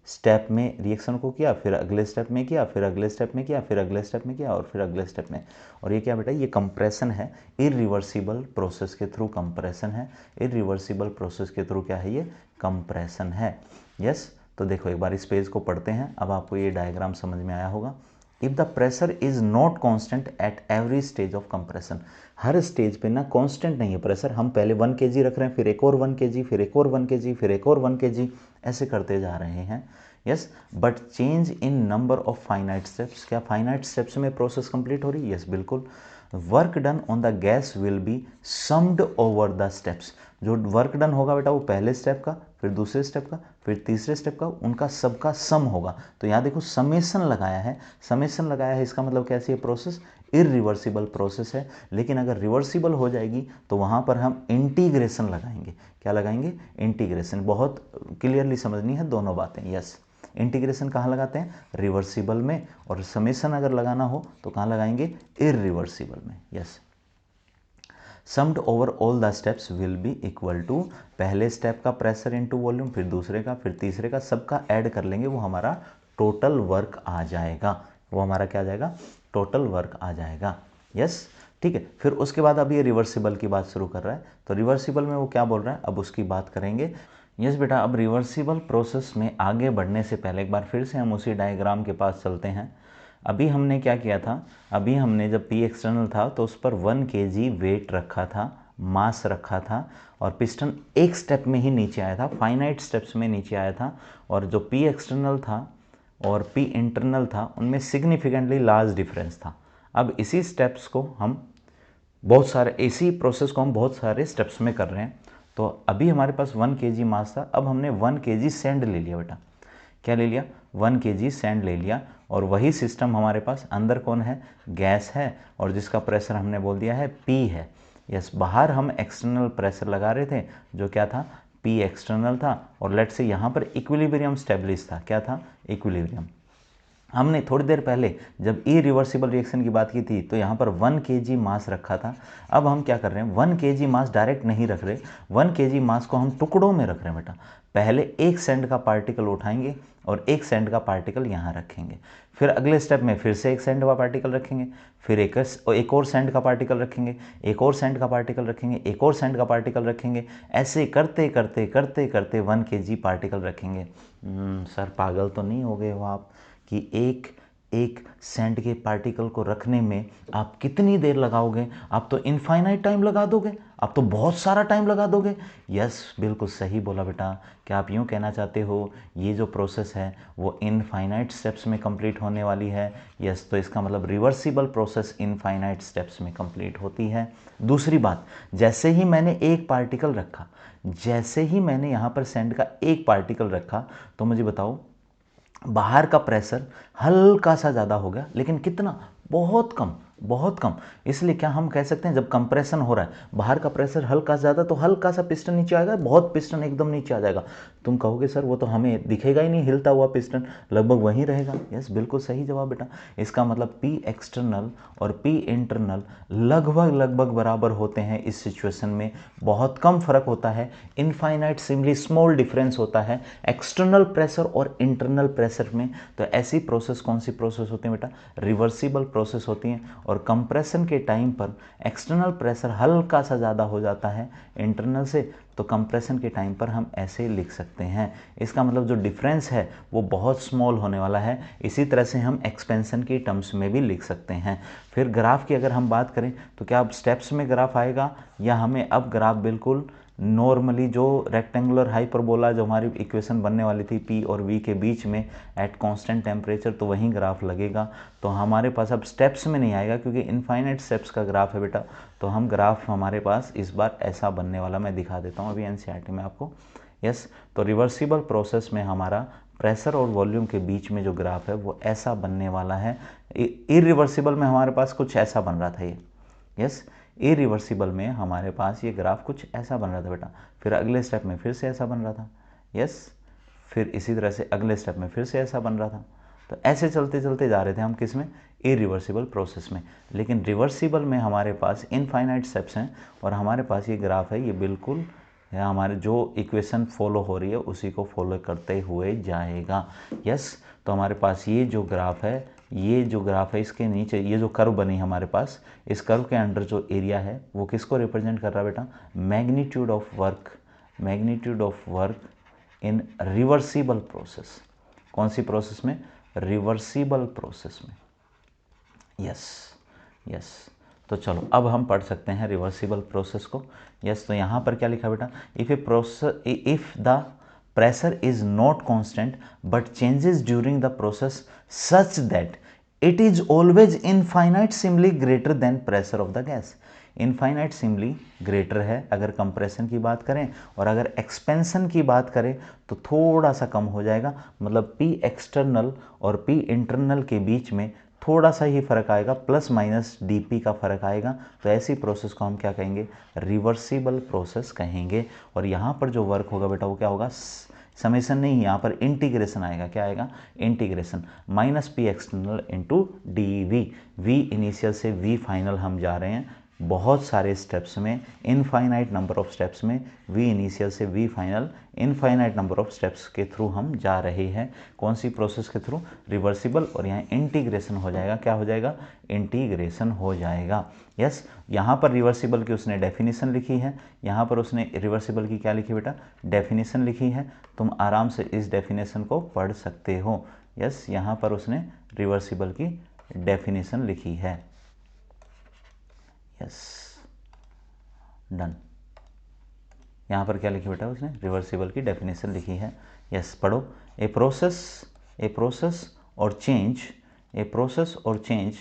स्टेप में रिएक्शन को किया, फिर अगले स्टेप में किया, फिर अगले स्टेप में किया, फिर अगले स्टेप में किया, और फिर अगले स्टेप में। और ये क्या बेटा, ये कंप्रेशन है, इरिवर्सिबल प्रोसेस के थ्रू कंप्रेशन है, इरिवर्सिबल प्रोसेस के थ्रू क्या है, ये कंप्रेशन है। यस, तो देखो एक बार इस पेज को पढ़ते हैं, अब आपको ये डायग्राम समझ में आया होगा। If the pressure is not constant at every stage of compression, her stage पे ना कांस्टेंट नहीं है प्रेशर, हम पहले 1 kg रख रहे हैं, फिर एक और 1 kg, फिर एक और 1 kg, फिर एक और 1 kg, ऐसे करते जा रहे हैं। Yes, but change in number of finite steps, क्या फाइनाइट स्टेप्स में प्रोसेस कंप्लीट हो रही है, यस बिल्कुल। Work done on the gas will be summed over the steps, जो वर्क डन होगा बेटा वो पहले स्टेप का, फिर दूसरे स्टेप का, फिर तीसरे स्टेप का, उनका सबका सम होगा। तो यहाँ देखो समेसन लगाया है, इसका मतलब कैसी है प्रोसेस, इरिवर्सिबल प्रोसेस है। लेकिन अगर रिवर्सिबल हो जाएगी तो वहाँ पर हम इंटीग्रेशन लगाएंगे। क्या लगाएंगे, इंटीग्रेशन। बहुत क्लियरली समझनी है दोनों बातें। यस, इंटीग्रेशन कहाँ लगाते हैं, रिवर्सिबल में, और समेसन अगर लगाना हो तो कहाँ लगाएंगे, इरिवर्सिबल में। Yes, summed over all the steps will be equal to, पहले स्टेप का प्रेशर इनटू वॉल्यूम, फिर दूसरे का, फिर तीसरे का, सबका ऐड कर लेंगे, वो हमारा टोटल वर्क आ जाएगा, वो हमारा क्या आ जाएगा, टोटल वर्क आ जाएगा। यस, ठीक है। फिर उसके बाद अब ये रिवर्सिबल की बात शुरू कर रहा है, तो रिवर्सिबल में वो क्या बोल रहा है, अब उसकी बात करेंगे। यस बेटा, अब रिवर्सिबल प्रोसेस में आगे बढ़ने से पहले एक बार फिर से हम उसी डायग्राम के पास चलते हैं। अभी हमने क्या किया था, अभी हमने जब P एक्सटर्नल था तो उस पर 1 kg वेट रखा था, मास रखा था, और पिस्टन एक स्टेप में ही नीचे आया था, फाइनाइट स्टेप्स में नीचे आया था। और जो P एक्सटर्नल था और P इंटरनल था उनमें सिग्निफिकेंटली लार्ज डिफरेंस था। अब इसी स्टेप्स को हम बहुत सारे, इसी प्रोसेस को हम बहुत सारे स्टेप्स में कर रहे हैं। तो अभी हमारे पास 1 kg मास था, अब हमने 1 kg सैंड ले लिया बेटा। क्या ले लिया? 1 kg सैंड ले लिया। और वही सिस्टम हमारे पास, अंदर कौन है? गैस है, और जिसका प्रेशर हमने बोल दिया है P है। यस, बाहर हम एक्सटर्नल प्रेशर लगा रहे थे जो क्या था? P एक्सटर्नल था। और लेट्स से यहाँ पर इक्विलिब्रियम स्टेब्लिश था। क्या था? इक्विलिब्रियम। हमने थोड़ी देर पहले जब इरिवर्सिबल रिएक्शन की बात की थी तो यहाँ पर 1 kg मास रखा था। अब हम क्या कर रहे हैं? 1 kg मास डायरेक्ट नहीं रख रहे, 1 kg मास को हम टुकड़ों में रख रहे हैं बेटा। पहले एक सैंड का पार्टिकल उठाएंगे और एक सैंड का पार्टिकल यहाँ रखेंगे, फिर अगले स्टेप में फिर से एक सैंड का पार्टिकल रखेंगे, फिर एक और सैंड का पार्टिकल रखेंगे, एक और सैंड का पार्टिकल रखेंगे, एक और सैंड का पार्टिकल रखेंगे। ऐसे करते करते करते करते 1 kg पार्टिकल रखेंगे। सर पागल तो नहीं हो गए हो आप कि एक एक सैंड के पार्टिकल को रखने में आप कितनी देर लगाओगे? आप तो इनफाइनाइट टाइम लगा दोगे, आप तो बहुत सारा टाइम लगा दोगे। यस, बिल्कुल सही बोला बेटा। क्या आप यूँ कहना चाहते हो ये जो प्रोसेस है वो इनफाइनाइट स्टेप्स में कंप्लीट होने वाली है? यस, तो इसका मतलब रिवर्सिबल प्रोसेस इनफाइनाइट स्टेप्स में कंप्लीट होती है। दूसरी बात, जैसे ही मैंने एक पार्टिकल रखा, जैसे ही मैंने यहाँ पर सैंड का एक पार्टिकल रखा, तो मुझे बताओ बाहर का प्रेशर हल्का सा ज़्यादा हो गया, लेकिन कितना? बहुत कम, बहुत कम। इसलिए क्या हम कह सकते हैं जब कंप्रेशन हो रहा है बाहर का प्रेशर हल्का ज़्यादा, तो हल्का सा पिस्टन नीचे आएगा, बहुत पिस्टन एकदम नीचे आ जाएगा। तुम कहोगे सर वो तो हमें दिखेगा ही नहीं, हिलता हुआ पिस्टन लगभग वहीं रहेगा। यस, बिल्कुल सही जवाब बेटा। इसका मतलब P एक्सटर्नल और P इंटरनल लगभग लगभग बराबर होते हैं इस सिचुएशन में, बहुत कम फर्क होता है, इनफाइनाइट सिमली स्मॉल डिफरेंस होता है एक्सटर्नल प्रेशर और इंटरनल प्रेशर में। तो ऐसी प्रोसेस कौन सी प्रोसेस होती है बेटा? रिवर्सिबल प्रोसेस होती हैं। और कंप्रेशन के टाइम पर एक्सटर्नल प्रेशर हल्का सा ज़्यादा हो जाता है इंटरनल से, तो कंप्रेशन के टाइम पर हम ऐसे लिख सकते हैं। इसका मतलब जो डिफरेंस है वो बहुत स्मॉल होने वाला है। इसी तरह से हम एक्सपेंशन की टर्म्स में भी लिख सकते हैं। फिर ग्राफ की अगर हम बात करें तो क्या अब स्टेप्स में ग्राफ आएगा, या हमें अब ग्राफ बिल्कुल नॉर्मली जो रेक्टेंगुलर हाइपरबोला जो हमारी इक्वेशन बनने वाली थी P और V के बीच में एट कांस्टेंट टेम्परेचर, तो वहीं ग्राफ लगेगा। तो हमारे पास अब स्टेप्स में नहीं आएगा क्योंकि इनफाइनाइट स्टेप्स का ग्राफ है बेटा। तो हम ग्राफ हमारे पास इस बार ऐसा बनने वाला, मैं दिखा देता हूँ अभी NCERT में आपको। यस, तो रिवर्सिबल प्रोसेस में हमारा प्रेशर और वॉल्यूम के बीच में जो ग्राफ है वो ऐसा बनने वाला है। इरिवर्सिबल में हमारे पास कुछ ऐसा बन रहा था ये। यस, इरिवर्सिबल में हमारे पास ये ग्राफ कुछ ऐसा बन रहा था बेटा। फिर अगले स्टेप में फिर से ऐसा बन रहा था। यस, फिर इसी तरह से अगले स्टेप में फिर से ऐसा बन रहा था। तो ऐसे चलते चलते जा रहे थे हम किस में? इरिवर्सिबल प्रोसेस में। लेकिन रिवर्सिबल में हमारे पास इनफाइनाइट स्टेप्स हैं और हमारे पास ये ग्राफ है, ये बिल्कुल हमारे जो इक्वेशन फॉलो हो रही है उसी को फॉलो करते हुए जाएगा। यस, तो हमारे पास ये जो ग्राफ है, ये जो ग्राफ है इसके नीचे ये जो कर्व बनी हमारे पास, इस कर्व के अंडर जो एरिया है वो किसको रिप्रेजेंट कर रहा है बेटा? Magnitude of work, magnitude of work in reversible process. कौन सी प्रोसेस में? रिवर्सिबल प्रोसेस में। यस, यस, तो चलो अब हम पढ़ सकते हैं रिवर्सिबल प्रोसेस को। यस, तो यहाँ पर क्या लिखा बेटा? If the pressure is not constant but changes during the process such that it is always infinitesimally greater than pressure of the gas। Infinitesimally greater है अगर कंप्रेशन की बात करें, और अगर एक्सपेंशन की बात करें तो थोड़ा सा कम हो जाएगा। मतलब P एक्सटर्नल और P इंटरनल के बीच में थोड़ा सा ही फर्क आएगा, प्लस माइनस dP का फर्क आएगा। तो ऐसी प्रोसेस को हम क्या कहेंगे? रिवर्सिबल प्रोसेस कहेंगे। और यहाँ पर जो वर्क होगा बेटा वो क्या होगा? समेशन नहीं, यहाँ पर इंटीग्रेशन आएगा। क्या आएगा? Integration minus P external into DV। V initial से V फाइनल हम जा रहे हैं बहुत सारे स्टेप्स में, इनफाइनाइट नंबर ऑफ स्टेप्स में, V इनिशियल से V final infinite number of steps के थ्रू हम जा रहे हैं। कौन सी प्रोसेस के थ्रू? रिवर्सिबल। और यहाँ इंटीग्रेशन हो जाएगा। क्या हो जाएगा? इंटीग्रेशन हो जाएगा। यस, यहाँ पर रिवर्सिबल की उसने डेफिनेशन लिखी है, यहाँ पर उसने रिवर्सिबल की क्या लिखी बेटा? डेफिनेशन लिखी है। तुम आराम से इस डेफिनेशन को पढ़ सकते हो। यस, यहाँ पर उसने रिवर्सिबल की डेफिनेशन लिखी है। Yes, done. यहाँ पर क्या लिखी बेटा उसने, रिवर्सिबल की डेफिनेशन लिखी है। यस, पढ़ो। A process or change, a process or change,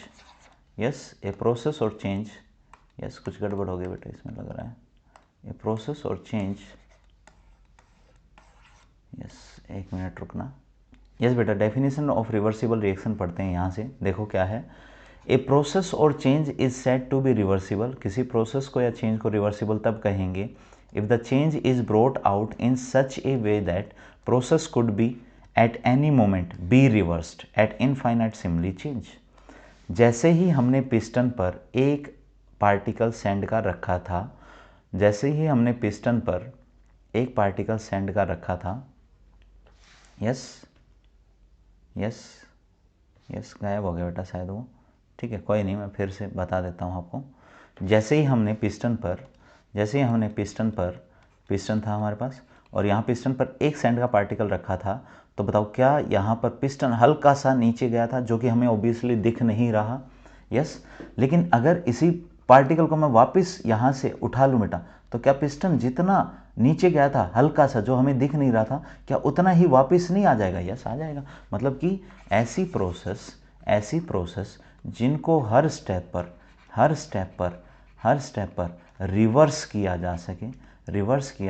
yes, a process or change, yes, कुछ गड़बड़ हो गई बेटा इसमें लग रहा है। A process or change, yes, एक मिनट रुकना। यस बेटा, डेफिनेशन ऑफ रिवर्सिबल रिएक्शन पढ़ते हैं यहाँ से। देखो क्या है, a process or change is said to be reversible. किसी प्रोसेस को या चेंज को रिवर्सिबल तब कहेंगे if the change is brought out in such a way that process could be at any moment be reversed at infinitesimally change. जैसे ही हमने piston पर एक पार्टिकल सैंड का रखा था, जैसे ही हमने पिस्टन पर एक पार्टिकल सैंड का रखा था, यस यस यस, गायब हो गया बेटा शायद वो, ठीक है, कोई नहीं, मैं फिर से बता देता हूँ आपको। जैसे ही हमने पिस्टन पर, पिस्टन था हमारे पास और यहाँ पिस्टन पर एक सैंड का पार्टिकल रखा था, तो बताओ क्या यहाँ पर पिस्टन हल्का सा नीचे गया था, जो कि हमें ऑब्वियसली दिख नहीं रहा। यस, लेकिन अगर इसी पार्टिकल को मैं वापस यहाँ से उठा लूँ बेटा, तो क्या पिस्टन जितना नीचे गया था हल्का सा, जो हमें दिख नहीं रहा था, क्या उतना ही वापस नहीं आ जाएगा? यस, आ जाएगा। मतलब कि ऐसी प्रोसेस जिनको हर स्टेप पर रिवर्स किया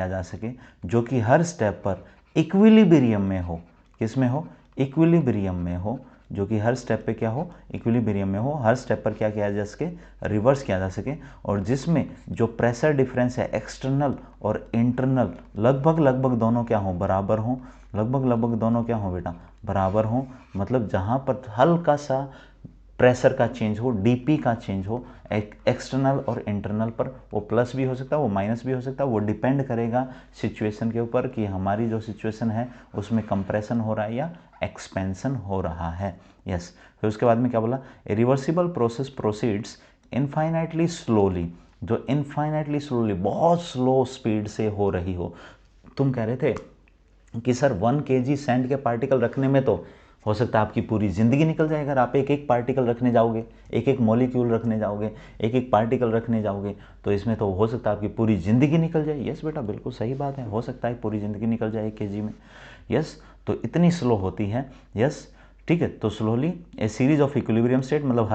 जा सके, जो कि हर स्टेप पर इक्विलिब्रियम में हो। किस में हो? इक्विलिब्रियम में हो, जो कि हर स्टेप पे क्या हो? इक्विलिब्रियम में हो। हर स्टेप पर क्या किया जा सके? रिवर्स किया जा सके। और जिसमें जो प्रेशर डिफरेंस है एक्सटर्नल और इंटरनल लगभग दोनों क्या हो? बराबर हो। लगभग दोनों क्या हो बेटा? बराबर हो। मतलब जहाँ पर हल्का सा प्रेशर का चेंज हो, डीपी का चेंज हो एक्सटर्नल और इंटरनल पर, वो प्लस भी हो सकता है, वो माइनस भी हो सकता है। वो डिपेंड करेगा सिचुएशन के ऊपर कि हमारी जो सिचुएशन है उसमें कंप्रेशन हो रहा है या एक्सपेंशन हो रहा है। यस, फिर उसके बाद में क्या बोला? ए reversible process proceeds infinitely slowly. जो इनफाइनाइटली स्लोली, बहुत स्लो स्पीड से हो रही हो। तुम कह रहे थे कि सर 1 kg सैंड के पार्टिकल रखने में तो हो सकता है आपकी पूरी ज़िंदगी निकल जाए। अगर आप एक एक पार्टिकल रखने जाओगे, एक एक मॉलिक्यूल रखने जाओगे, एक एक पार्टिकल रखने जाओगे, तो इसमें तो हो सकता है आपकी पूरी ज़िंदगी निकल जाए। यस बेटा, बिल्कुल सही बात है, हो सकता है पूरी ज़िंदगी निकल जाए 1 kg में। यस, तो इतनी स्लो होती है। यस, ठीक है। तो slowly A series of equilibrium state, मतलब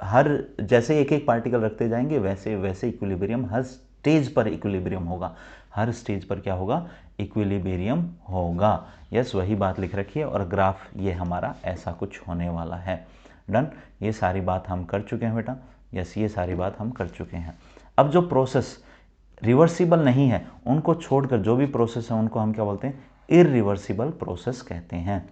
हर जैसे एक एक पार्टिकल रखते जाएंगे वैसे वैसे इक्विलिब्रियम, हर स्टेज पर इक्विलिब्रियम होगा। हर स्टेज पर क्या होगा? इक्विलिब्रियम होगा। यस, वही बात लिख रखी है। और ग्राफ ये हमारा ऐसा कुछ होने वाला है। डन, ये सारी बात हम कर चुके हैं बेटा। यस, ये सारी बात हम कर चुके हैं। अब जो प्रोसेस रिवर्सिबल नहीं है, उनको छोड़कर जो भी प्रोसेस है उनको हम क्या बोलते हैं? इररिवर्सिबल प्रोसेस कहते हैं।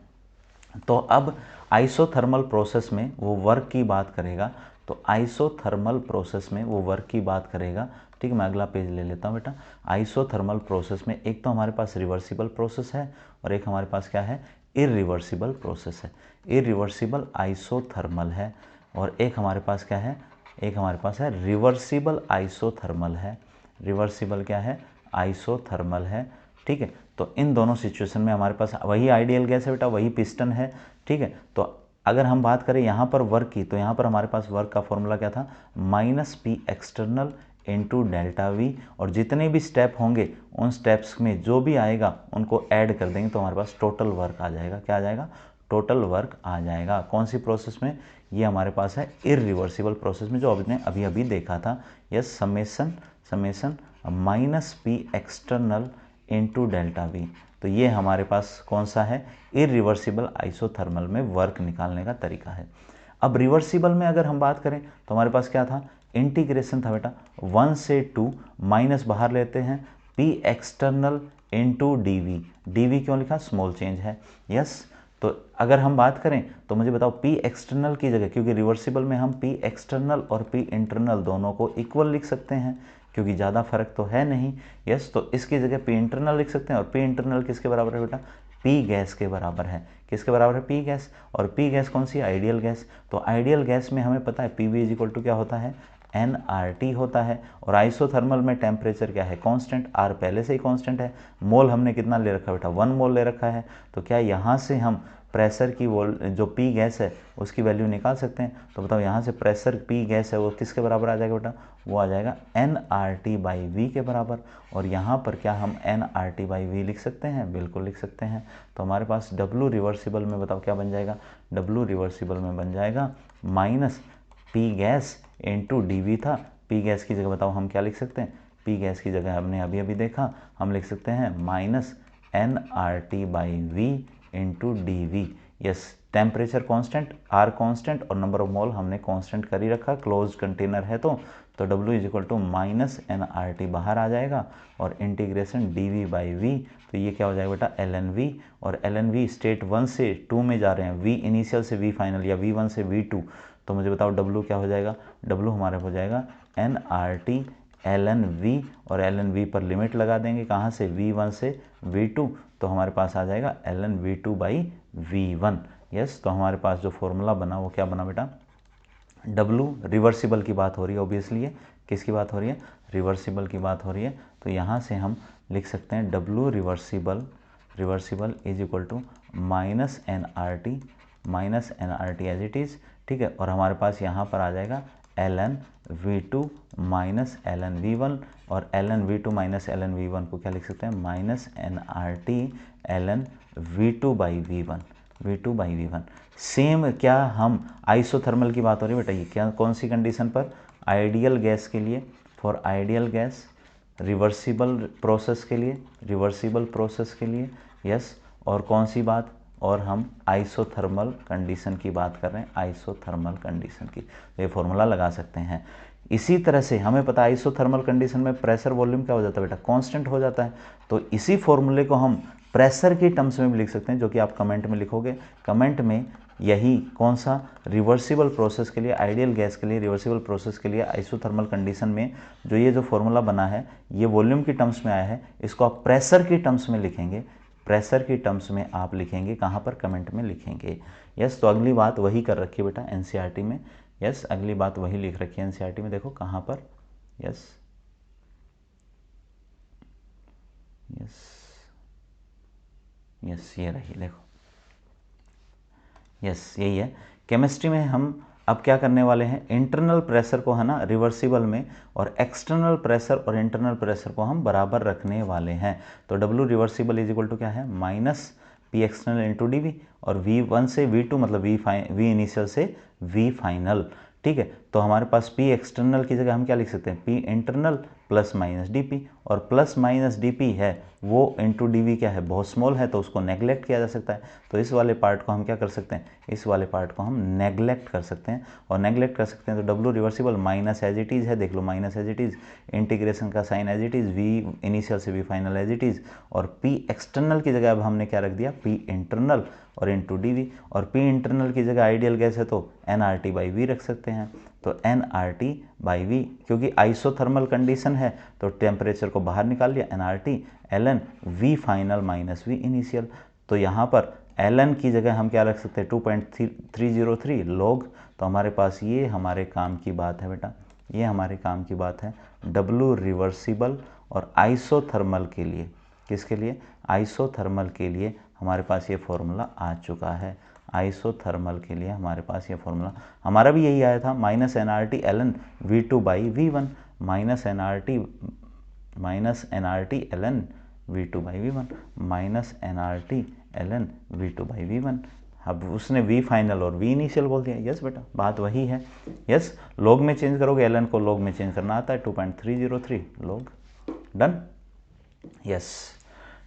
तो अब आइसोथर्मल प्रोसेस में वो वर्क की बात करेगा। तो आइसोथर्मल प्रोसेस में वो वर्क की बात करेगा। ठीक है, मैं अगला पेज ले लेता हूँ बेटा। आइसोथर्मल प्रोसेस में एक तो हमारे पास रिवर्सिबल प्रोसेस है और एक हमारे पास क्या है? इररिवर्सिबल प्रोसेस है। इररिवर्सिबल आइसोथर्मल है और एक हमारे पास क्या है? एक हमारे पास है रिवर्सिबल आइसोथर्मल है। रिवर्सिबल क्या है? आइसोथर्मल है। ठीक है, तो इन दोनों सिचुएशन में हमारे पास वही आइडियल गैस है बेटा, वही पिस्टन है। ठीक है, तो अगर हम बात करें यहाँ पर वर्क की, तो यहाँ पर हमारे पास वर्क का फॉर्मूला क्या था? -P external into delta we. और जितने भी स्टेप होंगे उन स्टेप्स में जो भी आएगा उनको ऐड कर देंगे तो हमारे पास टोटल वर्क आ जाएगा। क्या आ जाएगा? टोटल वर्क आ जाएगा। कौन सी प्रोसेस में? ये हमारे पास है इररिवर्सिबल प्रोसेस में, जो आपने अभी अभी देखा था। Yes, summation -P external into delta V. तो ये हमारे पास कौन सा है? इररिवर्सिबल आइसोथर्मल में वर्क निकालने का तरीका है। अब रिवर्सिबल में अगर हम बात करें तो हमारे पास क्या था? इंटीग्रेशन था बेटा, 1 से 2 माइनस बाहर लेते हैं, P external into D V क्यों लिखा? स्मॉल चेंज है। यस, तो अगर हम बात करें तो मुझे बताओ P एक्सटर्नल की जगह, क्योंकि रिवर्सिबल में हम P एक्सटर्नल और P इंटरनल दोनों को इक्वल लिख सकते हैं क्योंकि ज़्यादा फर्क तो है नहीं। यस, तो इसकी जगह P इंटरनल लिख सकते हैं। और P इंटरनल किसके बराबर है बेटा? P गैस के बराबर है। किसके बराबर है? P gas. और P गैस कौन सी? Ideal gas. तो आइडियल गैस में हमें पता है PV इज इक्वल टू क्या होता है? nRT होता है। और आइसोथर्मल में टेम्परेचर क्या है? कांस्टेंट। R पहले से ही कांस्टेंट है। मोल हमने कितना ले रखा है बेटा? 1 मोल ले रखा है। तो क्या यहाँ से हम प्रेशर की जो पी गैस है उसकी वैल्यू निकाल सकते हैं। तो बताओ यहाँ से प्रेशर पी गैस है वो किसके बराबर आ जाएगा बेटा, वो आ जाएगा nRT/V के बराबर। और यहाँ पर क्या हम nRT/V लिख सकते हैं, बिल्कुल लिख सकते हैं। तो हमारे पास W रिवर्सिबल में बताओ क्या बन जाएगा, W रिवर्सिबल में बन जाएगा minus P gas into D था। पी गैस की जगह बताओ हम क्या लिख सकते हैं, पी गैस की जगह हमने अभी अभी देखा हम लिख सकते हैं minus nRT/V into D. Yes, temperature constant, R constant और नंबर ऑफ मोल हमने कांस्टेंट कर ही रखा, क्लोज कंटेनर है तो W is equal to minus nRT बाहर आ जाएगा और इंटीग्रेशन dV/V। तो ये क्या हो जाएगा बेटा lnV। और lnV स्टेट 1 से 2 में जा रहे हैं, V इनिशियल से V फाइनल या V1 से V2। तो मुझे बताओ W क्या हो जाएगा, W हमारे हो जाएगा nRT lnV। और lnV पर लिमिट लगा देंगे कहाँ से, V1 से V2। तो हमारे पास आ जाएगा lnV2/V1। यस, तो हमारे पास जो फॉर्मूला बना वो क्या बना बेटा, W रिवर्सिबल की बात हो रही है ऑब्वियसली, है किसकी बात हो रही है, रिवर्सिबल की बात हो रही है। तो यहाँ से हम लिख सकते हैं W reversible is equal to minus nRT as it is, ठीक है। और हमारे पास यहाँ पर आ जाएगा lnV2 माइनस lnV1। और lnV2 माइनस lnV1 को क्या लिख सकते हैं, माइनस nRT lnV2/V1। सेम क्या हम आइसोथर्मल की बात हो रही है बेटा, ये क्या कौन सी कंडीशन पर, आइडियल गैस के लिए, for ideal gas reversible process के लिए, यस। और कौन सी बात, और हम आइसोथर्मल कंडीशन की बात कर रहे हैं, आइसोथर्मल कंडीशन की। ये फॉर्मूला लगा सकते हैं। इसी तरह से हमें पता है आइसोथर्मल कंडीशन में प्रेशर वॉल्यूम क्या हो जाता है बेटा, कांस्टेंट हो जाता है। तो इसी फॉर्मूले को हम प्रेशर की टर्म्स में भी लिख सकते हैं, जो कि आप कमेंट में लिखोगे। कमेंट में यही कौन सा, रिवर्सिबल प्रोसेस के लिए, आइडियल गैस के लिए, रिवर्सिबल प्रोसेस के लिए आइसोथर्मल कंडीशन में जो ये जो फॉर्मूला बना है ये वॉल्यूम की टर्म्स में आया है, इसको आप प्रेशर की टर्म्स में लिखेंगे। प्रेशर की टर्म्स में आप लिखेंगे कहाँ पर, कमेंट में लिखेंगे। यस, तो अगली बात वही कर रखी है बेटा एनसीईआरटी में। यस, अगली बात वही लिख रखी है एनसीईआरटी में, देखो कहाँ पर, यस ये रही, देखो यस यही है। केमिस्ट्री में हम अब क्या करने वाले हैं, इंटरनल प्रेशर को है ना रिवर्सिबल में, और एक्सटर्नल प्रेशर और इंटरनल प्रेशर को हम बराबर रखने वाले हैं। तो W reversible is equal to क्या है, minus P external into D, और V1 से V2 मतलब V इनिशियल से V फाइनल, ठीक है। तो हमारे पास P एक्सटर्नल की जगह हम क्या लिख सकते हैं, P internal plus minus DP, और प्लस माइनस DP है वो इंटू DV क्या है, बहुत स्मॉल है तो उसको नेगलेक्ट किया जा सकता है। तो इस वाले पार्ट को हम क्या कर सकते हैं, इस वाले पार्ट को हम नेगलेक्ट कर सकते हैं। और नेगलेक्ट कर सकते हैं तो W reversible minus as it is है, देख लो minus as it is, integration का sign as it is, V initial से V final as it is, और P एक्सटर्नल की जगह अब हमने क्या रख दिया, P इंटरनल और इंटू DV। और P इंटरनल की जगह आइडियल गैस है तो nRT/V रख सकते हैं। तो nRT/V, क्योंकि आइसोथर्मल कंडीशन है तो टेम्परेचर को बाहर निकाल लिया, nRT ln V final minus V initial. तो यहाँ पर ln की जगह हम क्या रख सकते हैं, 2.303 लॉग। तो हमारे पास ये हमारे काम की बात है बेटा, ये हमारे काम की बात है। W रिवर्सिबल और आइसोथर्मल के लिए, किसके लिए, आइसोथर्मल के लिए हमारे पास ये फॉर्मूला आ चुका है। आइसोथर्मल के लिए हमारे पास ये फॉर्मूला, हमारा भी यही आया था, minus nRT ln V2/V1, minus nRT ln V2/V1, minus nRT ln V2/V1। अब उसने V फाइनल और V इनिशियल बोल दिया। यस बेटा, बात वही है। यस, लॉग में चेंज करोगे, ln को लॉग में चेंज करना आता है, 2.303 लॉग, डन। यस,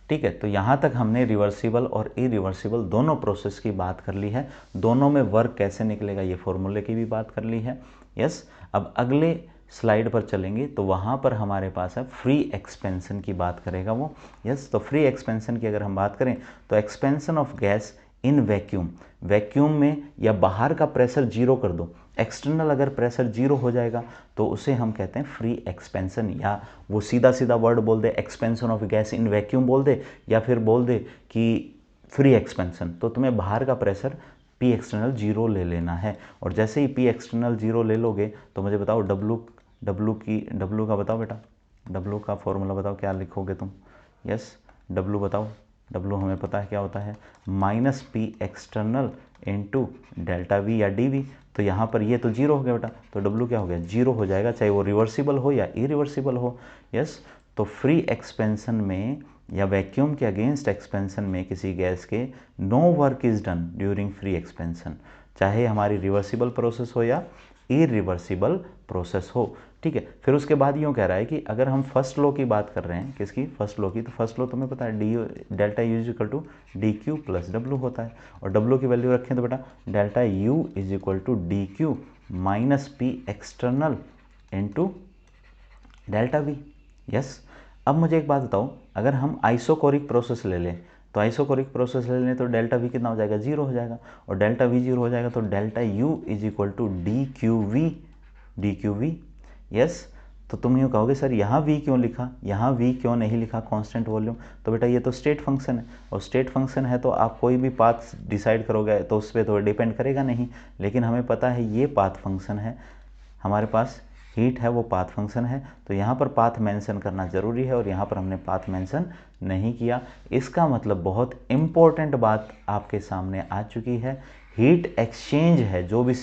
ठीक है। तो यहाँ तक हमने रिवर्सिबल और इरिवर्सिबल दोनों प्रोसेस की बात कर ली है, दोनों में वर्क कैसे निकलेगा ये फॉर्मूले की भी बात कर ली है। यस, अब अगले स्लाइड पर चलेंगे तो वहाँ पर हमारे पास है फ्री एक्सपेंशन की बात करेगा वो। यस, तो फ्री एक्सपेंशन की अगर हम बात करें तो expansion of gas in vacuum, vacuum में या बाहर का प्रेशर जीरो कर दो, एक्सटर्नल अगर प्रेशर जीरो हो जाएगा तो उसे हम कहते हैं फ्री एक्सपेंशन, या वो सीधा सीधा वर्ड बोल दे expansion of gas in vacuum बोल दे, या फिर बोल दे कि फ्री एक्सपेंशन। तो तुम्हें बाहर का प्रेशर P एक्सटर्नल जीरो ले लेना है, और जैसे ही P एक्सटर्नल जीरो ले लोगे तो मुझे बताओ W का बताओ बेटा, W का फॉर्मूला बताओ क्या लिखोगे तुम। यस, W बताओ, W हमें पता है क्या होता है, minus P external into delta we या डी वी। तो यहाँ पर ये तो जीरो हो गया बेटा, तो W क्या हो गया, जीरो हो जाएगा, चाहे वो रिवर्सिबल हो या इरिवर्सिबल हो। यस, तो फ्री एक्सपेंशन में या वैक्यूम के अगेंस्ट एक्सपेंशन में किसी गैस के no work is done during free expansion, चाहे हमारी रिवर्सिबल प्रोसेस हो या इरिवर्सिबल प्रोसेस हो। ठीक है, फिर उसके बाद यूँ कह रहा है कि अगर हम फर्स्ट लॉ की बात कर रहे हैं, किसकी, फर्स्ट लॉ की, तो फर्स्ट लॉ तुम्हें पता है D delta U is equal to D Q plus W होता है। और डब्ल्यू की वैल्यू रखें तो बेटा delta U is equal to D Q minus P external into delta V. Yes, अब मुझे एक बात बताओ, अगर हम आइसोकोरिक प्रोसेस ले लें, तो आइसोकोरिक प्रोसेस ले लें तो डेल्टा वी कितना हो जाएगा, जीरो हो जाएगा, और डेल्टा वी जीरो हो जाएगा तो delta U is equal to D Q V. Yes, तो तुम यूँ कहोगे सर यहाँ v क्यों लिखा, यहाँ v क्यों नहीं लिखा कांस्टेंट वॉल्यूम, तो बेटा ये तो स्टेट फंक्शन है, और स्टेट फंक्शन है तो आप कोई भी पाथ डिसाइड करोगे तो उस पर तो डिपेंड करेगा नहीं, लेकिन हमें पता है ये पाथ फंक्शन है, हमारे पास हीट है वो पाथ फंक्शन है, तो यहाँ पर पाथ मेंशन करना ज़रूरी है, और यहाँ पर हमने पाथ मेंशन नहीं किया। इसका मतलब बहुत इम्पोर्टेंट बात आपके सामने आ चुकी है, हीट एक्सचेंज है जो भी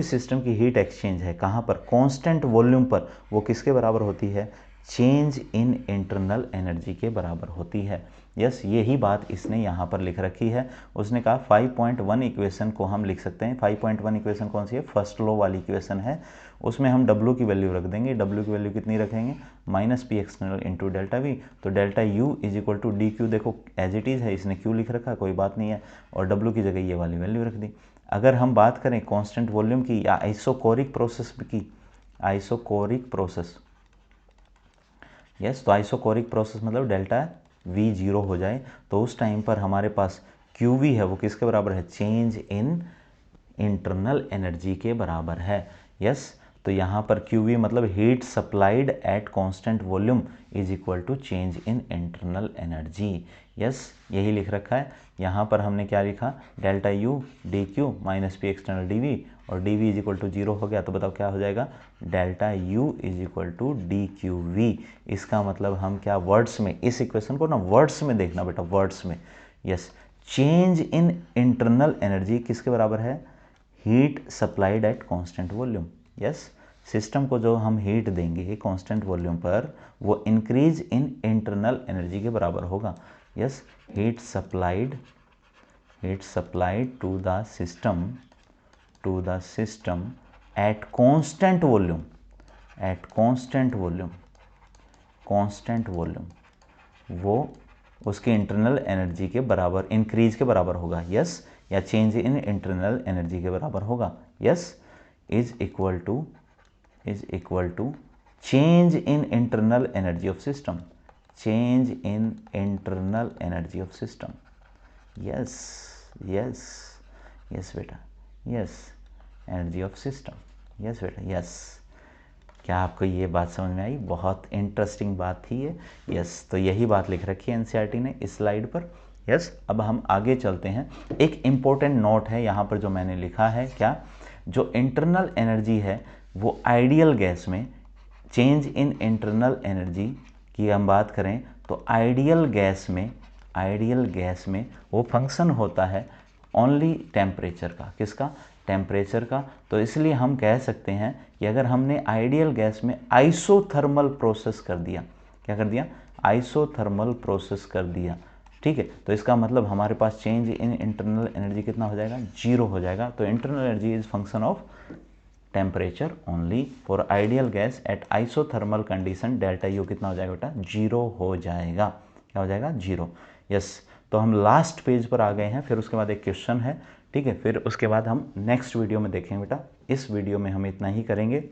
सिस्टम की हीट एक्सचेंज है, कहाँ पर, कांस्टेंट वॉल्यूम पर, वो किसके बराबर होती है, चेंज इन इंटरनल एनर्जी के बराबर होती है। यस, यही बात इसने यहाँ पर लिख रखी है। उसने कहा 5.1 इक्वेशन को हम लिख सकते हैं। 5.1 इक्वेशन कौन सी है, फर्स्ट लॉ वाली इक्वेशन है, उसमें हम W की वैल्यू रख देंगे। W की वैल्यू कितनी रखेंगे, minus P external into delta V, तो delta U is equal to D Q, देखो एज इट इज़ है, इसने क्यू लिख रखा, कोई बात नहीं है, और W की जगह ये वाली वैल्यू रख दी। अगर हम बात करें कांस्टेंट वॉल्यूम की या आइसोकोरिक प्रोसेस की, आइसोकोरिक प्रोसेस, यस, तो आइसोकोरिक प्रोसेस मतलब डेल्टा वी जीरो हो जाए, तो उस टाइम पर हमारे पास क्यू वी है वो किसके बराबर है, चेंज इन इंटरनल एनर्जी के बराबर है। यस, तो यहाँ पर क्यू वी मतलब heat supplied at constant volume is equal to change in internal energy. Yes, यही लिख रखा है। यहाँ पर हमने क्या लिखा, delta U D Q minus P external D V, और D V is equal to zero हो गया, तो बताओ क्या हो जाएगा, delta U is equal to D Q V. इसका मतलब हम क्या, वर्ड्स में, इस इक्वेशन को ना वर्ड्स में देखना बेटा, वर्ड्स में। Yes, change in internal energy किसके बराबर है, heat supplied at constant volume. Yes, system को जो हम हीट देंगे कांस्टेंट वॉल्यूम पर, वो इंक्रीज इन इंटरनल एनर्जी के बराबर होगा। Yes, heat supplied to the system at constant volume, वो उसके इंटरनल एनर्जी के बराबर, इंक्रीज के बराबर होगा। यस, या चेंज इन इंटरनल एनर्जी के बराबर होगा। Yes, is equal to change in internal energy of system, yes बेटा, yes, energy of system. Yes बेटा, यस, क्या आपको ये बात समझ में आई, बहुत इंटरेस्टिंग बात थी ये। यस, तो यही बात लिख रखी है एनसीईआरटी ने इस स्लाइड पर। यस, अब हम आगे चलते हैं। एक इम्पोर्टेंट नोट है यहाँ पर जो मैंने लिखा है, क्या, जो इंटरनल एनर्जी है वो आइडियल गैस में, चेंज इन इंटरनल एनर्जी की हम बात करें तो आइडियल गैस में वो फंक्शन होता है ओनली टेम्परेचर का, किसका, टेम्परेचर का। तो इसलिए हम कह सकते हैं कि अगर हमने आइडियल गैस में आइसोथर्मल प्रोसेस कर दिया, क्या कर दिया, आइसोथर्मल प्रोसेस कर दिया, ठीक है, तो इसका मतलब हमारे पास चेंज इन इंटरनल एनर्जी कितना हो जाएगा, जीरो हो जाएगा। तो internal energy is function of temperature only for ideal gas at isothermal condition, delta U कितना हो जाएगा बेटा, जीरो हो जाएगा। क्या हो जाएगा, जीरो। यस, तो हम लास्ट पेज पर आ गए हैं, फिर उसके बाद एक क्वेश्चन है, ठीक है, फिर उसके बाद हम नेक्स्ट वीडियो में देखेंगे बेटा। इस वीडियो में हम इतना ही करेंगे।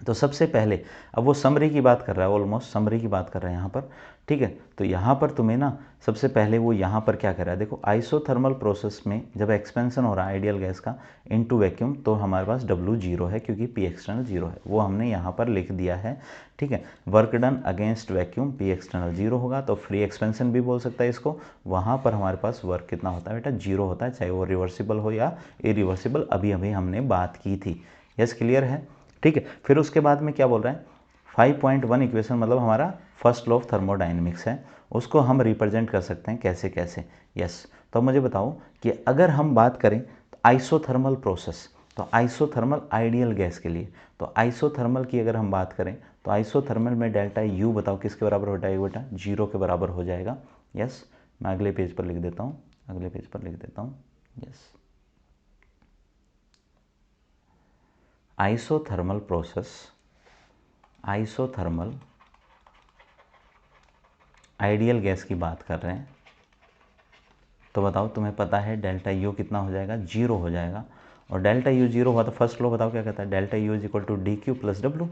तो सबसे पहले, अब वो समरी की बात कर रहा है, ऑलमोस्ट समरी की बात कर रहा है यहाँ पर, ठीक है। तो यहाँ पर तुम्हें ना सबसे पहले वो यहाँ पर क्या कर रहा है, देखो आइसोथर्मल प्रोसेस में जब एक्सपेंशन हो रहा है आइडियल गैस का इनटू वैक्यूम, तो हमारे पास W जीरो है क्योंकि P एक्सटर्नल जीरो है, वो हमने यहाँ पर लिख दिया है, ठीक है। Work done against vacuum P external zero होगा, तो फ्री एक्सपेंशन भी बोल सकता है इसको। वहाँ पर हमारे पास वर्क कितना होता है बेटा, जीरो होता है, चाहे वो रिवर्सिबल हो या इरिवर्सिबल, अभी अभी हमने बात की थी। यस, क्लियर है, ठीक है। फिर उसके बाद में क्या बोल रहा है, 5.1 इक्वेशन मतलब हमारा फर्स्ट लॉ ऑफ थर्मोडाइनमिक्स है, उसको हम रिप्रेजेंट कर सकते हैं कैसे कैसे। यस, तो मुझे बताओ कि अगर हम बात करें तो आइसोथर्मल प्रोसेस, तो आइसोथर्मल आइडियल गैस के लिए, तो आइसोथर्मल की अगर हम बात करें तो आइसोथर्मल में डेल्टा यू बताओ किसके बराबर हो जाएगा बेटा, 0 के बराबर हो जाएगा। यस, मैं अगले पेज पर लिख देता हूँ, अगले पेज पर लिख देता हूँ। Yes, isothermal process, isothermal ideal gas की बात कर रहे हैं, तो बताओ तुम्हें पता है डेल्टा यू कितना हो जाएगा, 0 हो जाएगा। और डेल्टा यू 0 हुआ तो फर्स्ट लॉ बताओ क्या कहता है, delta U is equal to D Q plus W,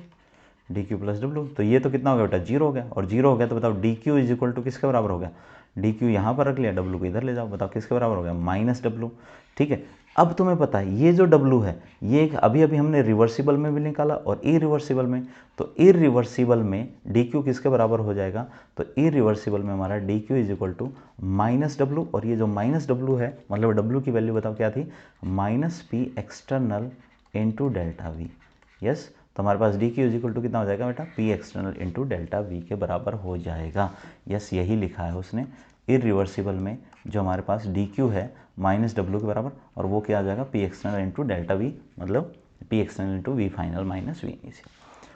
D Q plus W. तो ये तो कितना हो गया बेटा, 0 हो गया, और 0 हो गया तो बताओ D Q is equal to किसके बराबर हो गया, डी क्यू यहाँ पर रख लिया, डब्लू को इधर ले जाओ, बताओ किसके बराबर हो गया, माइनस डब्लू। ठीक है, अब तुम्हें पता है ये जो डब्लू है ये एक अभी अभी हमने रिवर्सिबल में भी निकाला और इरिवर्सिबल में, तो इरिवर्सिबल में डी क्यू किसके बराबर हो जाएगा, तो इरिवर्सिबल में हमारा D Q is equal to minus W, और ये जो माइनस डब्लू है मतलब डब्लू की वैल्यू बताओ क्या थी, minus P external into delta V. Yes, तो हमारे पास D Q is equal to कितना हो जाएगा बेटा, P external into delta V के बराबर हो जाएगा। यस, यही लिखा है उसने, इरिवर्सिबल में जो हमारे पास डी क्यू है माइनस डब्लू के बराबर, और वो क्या आ जाएगा, P external into delta V, मतलब P external into V final minus V initial.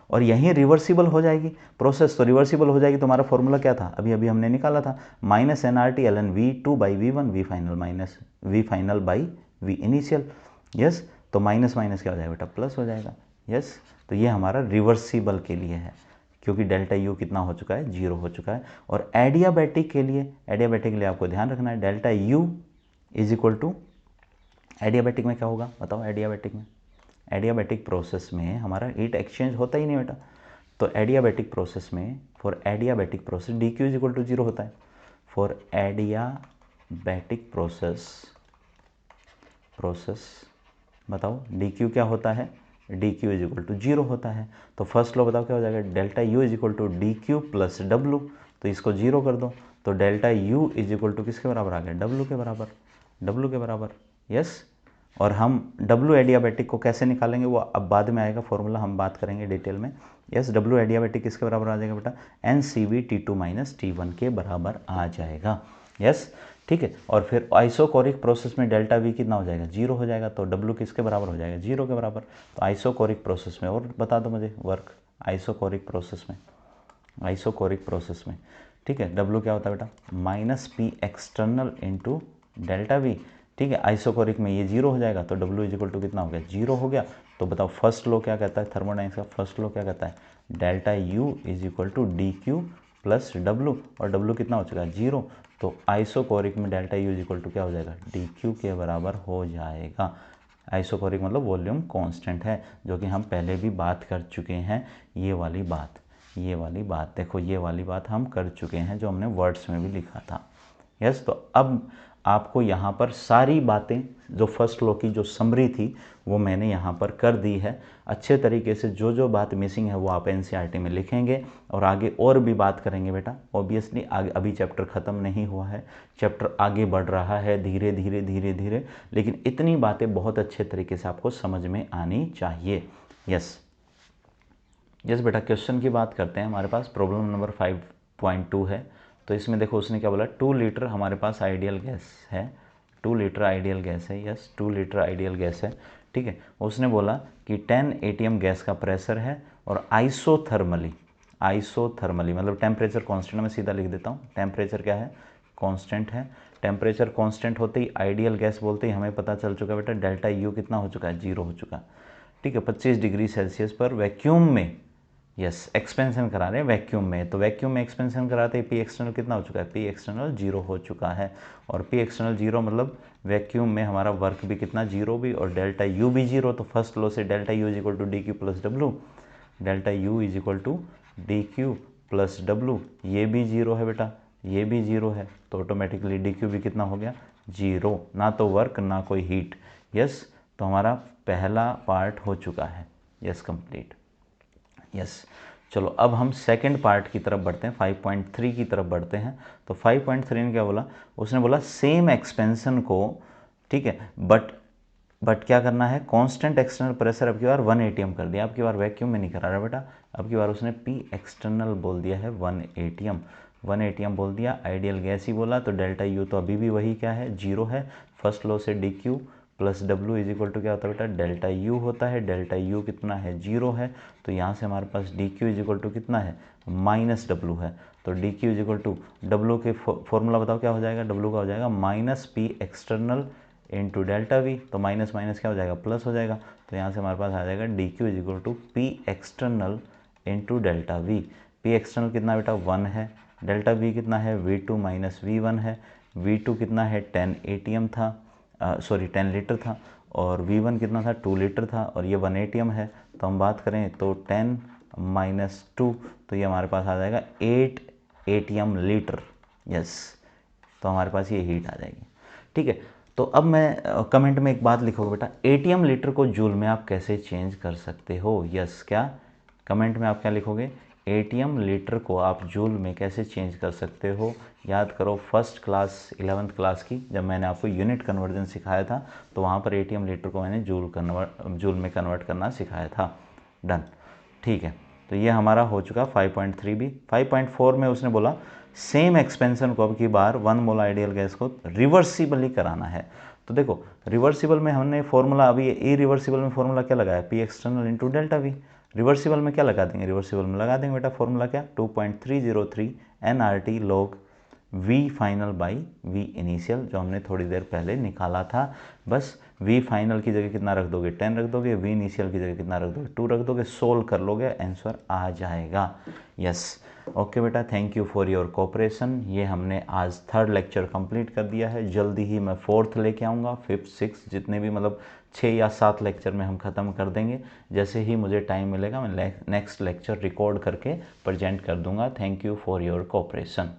और यहीं रिवर्सिबल हो जाएगी प्रोसेस, तो रिवर्सिबल हो जाएगी तो हमारा फॉर्मूला क्या था, अभी अभी हमने निकाला था, minus N R T L N V two by V one V final minus V final by V initial. Yes, तो माइनस माइनस क्या हो जाएगा बेटा, प्लस हो जाएगा। यस, तो ये हमारा रिवर्सिबल के लिए है, क्योंकि डेल्टा यू कितना हो चुका है, 0 हो चुका है। और एडियाबैटिक के लिए, एडियाबैटिक के लिए आपको ध्यान रखना है delta U is equal to, adiabatic में क्या होगा बताओ, एडियाबैटिक में, एडियाबैटिक प्रोसेस में हमारा हीट एक्सचेंज होता ही नहीं बेटा, तो एडियाबैटिक प्रोसेस में, for adiabatic process D Q is equal to 0 होता है, फॉर एडियाबैटिक प्रोसेस बताओ डी क्यू क्या होता है, D Q is equal to 0 होता है। तो फर्स्ट लॉ बताओ क्या हो जाएगा, delta U is equal to D Q plus W, तो इसको 0 कर दो, तो delta U is equal to किसके बराबर आ गया, डब्लू के बराबर, डब्लू के बराबर। यस, और हम डब्लू एडियाबैटिक को कैसे निकालेंगे वो अब बाद में आएगा फॉर्मूला, हम बात करेंगे डिटेल में। यस, डब्लू एडियाबैटिक किसके बराबर आ जाएगा बेटा, N C V T two minus T one के बराबर आ जाएगा। यस, ठीक है, और फिर आइसोकोरिक प्रोसेस में डेल्टा वी कितना हो जाएगा, 0 हो जाएगा, तो डब्लू किसके बराबर हो जाएगा, 0 के बराबर। तो आइसोकोरिक प्रोसेस में, और बता दो मुझे वर्क, आइसोकोरिक प्रोसेस में, आइसोकोरिक प्रोसेस में, ठीक है, डब्लू क्या होता है बेटा, minus P external into delta we. ठीक है, आइसोकोरिक में ये 0 हो जाएगा, तो डब्लू इज इक्वल टू कितना हो गया, 0 हो गया। तो बताओ फर्स्ट लॉ क्या कहता है, थर्मोडाइनमिक्स का फर्स्ट लॉ क्या कहता है, delta U is equal to D Q plus W, और डब्लू कितना हो चुका है, 0। तो आइसोकोरिक में delta U is equal to क्या हो जाएगा, डी क्यू के बराबर हो जाएगा। आइसोकोरिक मतलब वॉल्यूम कांस्टेंट है, जो कि हम पहले भी बात कर चुके हैं, ये वाली बात, ये वाली बात देखो, ये वाली बात हम कर चुके हैं जो हमने वर्ड्स में भी लिखा था। यस, तो अब आपको यहाँ पर सारी बातें जो फर्स्ट लॉ की जो समरी थी वो मैंने यहाँ पर कर दी है अच्छे तरीके से। जो जो बात मिसिंग है वो आप एनसीईआरटी में लिखेंगे और आगे और भी बात करेंगे बेटा। ऑब्वियसली आगे अभी चैप्टर ख़त्म नहीं हुआ है, चैप्टर आगे बढ़ रहा है धीरे धीरे धीरे धीरे, लेकिन इतनी बातें बहुत अच्छे तरीके से आपको समझ में आनी चाहिए। यस यस बेटा, क्वेश्चन की बात करते हैं। हमारे पास प्रॉब्लम नंबर 5.2 है। तो इसमें देखो उसने क्या बोला, 2 लीटर हमारे पास आइडियल गैस है, 2 लीटर आइडियल गैस है। यस, 2 लीटर आइडियल गैस है, ठीक है। उसने बोला कि 10 atm गैस का प्रेशर है और आइसोथर्मली मतलब टेम्परेचर कांस्टेंट, मैं सीधा लिख देता हूँ, टेम्परेचर क्या है, कांस्टेंट है। टेम्परेचर कांस्टेंट होते ही आइडियल गैस बोलते ही हमें पता चल चुका बेटा डेल्टा यू कितना हो चुका है, 0 हो चुका, ठीक है। 25 डिग्री सेल्सियस पर वैक्यूम में, यस एक्सपेंशन करा रहे हैं वैक्यूम में, तो वैक्यूम में एक्सपेंशन कराते ही पी एक्सटर्नल कितना हो चुका है, पी एक्सटर्नल 0 हो चुका है। और पी एक्सटर्नल 0 मतलब वैक्यूम में हमारा वर्क भी कितना, 0 भी, और डेल्टा यू भी 0। तो फर्स्ट लॉ से delta U is equal to D Q plus W, delta U is equal to D Q plus W, ये भी 0 है बेटा, ये भी 0 है, तो ऑटोमेटिकली डी क्यू भी कितना हो गया, 0, ना तो वर्क ना कोई हीट। यस, तो हमारा पहला पार्ट हो चुका है, यस कंप्लीट। यस, चलो अब हम सेकंड पार्ट की तरफ बढ़ते हैं, 5.3 की तरफ बढ़ते हैं। तो 5.3 ने क्या बोला, उसने बोला सेम एक्सपेंशन को, ठीक है, बट क्या करना है, कांस्टेंट एक्सटर्नल प्रेशर अब की बार 1 atm कर दिया, अब की बार वैक्यूम में नहीं करा रहा बेटा, अब की बार उसने पी एक्सटर्नल बोल दिया है 1 atm। वन एटीएम बोल दिया, आइडियल गैस ही बोला, तो डेल्टा यू तो अभी भी वही क्या है, जीरो है। फर्स्ट लॉ से D Q plus W is equal to क्या होता है बेटा, डेल्टा यू होता है। डेल्टा यू कितना है, जीरो है, तो यहाँ से हमारे पास D Q is equal to कितना है, माइनस डब्ल्यू है। तो D Q is equal to W के फॉर्मूला बताओ क्या हो जाएगा, डब्ल्यू का हो जाएगा minus P external into delta V, तो माइनस माइनस क्या हो जाएगा, प्लस हो जाएगा। तो यहाँ से हमारे पास आ जाएगा D Q is equal to P external into delta V. P external कितना बेटा, 1 है। डेल्टा वी कितना है, V2 माइनस V1 है। V2 कितना है, 10 ATM था, सॉरी 10 लीटर था, और V1 कितना था, 2 लीटर था, और ये 1 ATM है। तो हम बात करें तो 10 माइनस 2, तो ये हमारे पास आ जाएगा 8 ATM लीटर। यस, तो हमारे पास ये हीट आ जाएगी। ठीक है, तो अब मैं कमेंट में एक बात लिखोगे बेटा, ATM लीटर को जूल में आप कैसे चेंज कर सकते हो। यस, क्या कमेंट में आप क्या लिखोगे, ATM लीटर को आप जूल में कैसे चेंज कर सकते हो। याद करो फर्स्ट क्लास 11th क्लास की, जब मैंने आपको यूनिट कन्वर्जन सिखाया था, तो वहाँ पर ATM लीटर को मैंने जूल में कन्वर्ट करना सिखाया था। डन, ठीक है, तो ये हमारा हो चुका 5.3 भी। 5.4 में उसने बोला सेम एक्सपेंशन को अब की बार 1 मोल आइडियल गैस को रिवर्सिबली कराना है। तो देखो रिवर्सिबल में हमने फार्मूला, अभी इरिवर्सिबल में फार्मूला क्या लगाया, P external into delta we. Reversible में क्या लगा देंगे, रिवर्सिबल में लगा देंगे बेटा फॉर्मूला क्या, 2.303 nRT log V final by V initial, जो हमने थोड़ी देर पहले निकाला था। बस V फाइनल की जगह कितना रख दोगे, 10 रख दोगे, V इनिशियल की जगह कितना रख दोगे, 2 रख दोगे, सोल्व कर लोगे, आंसर आ जाएगा। यस, ओके बेटा, thank you for your cooperation. ये हमने आज 3rd लेक्चर कंप्लीट कर दिया है। जल्दी ही मैं 4th लेके आऊँगा, 5th 6th जितने भी मतलब 6 या 7 लेक्चर में हम ख़त्म कर देंगे। जैसे ही मुझे टाइम मिलेगा मैं नेक्स्ट लेक्चर रिकॉर्ड करके प्रेजेंट कर दूंगा। Thank you for your cooperation.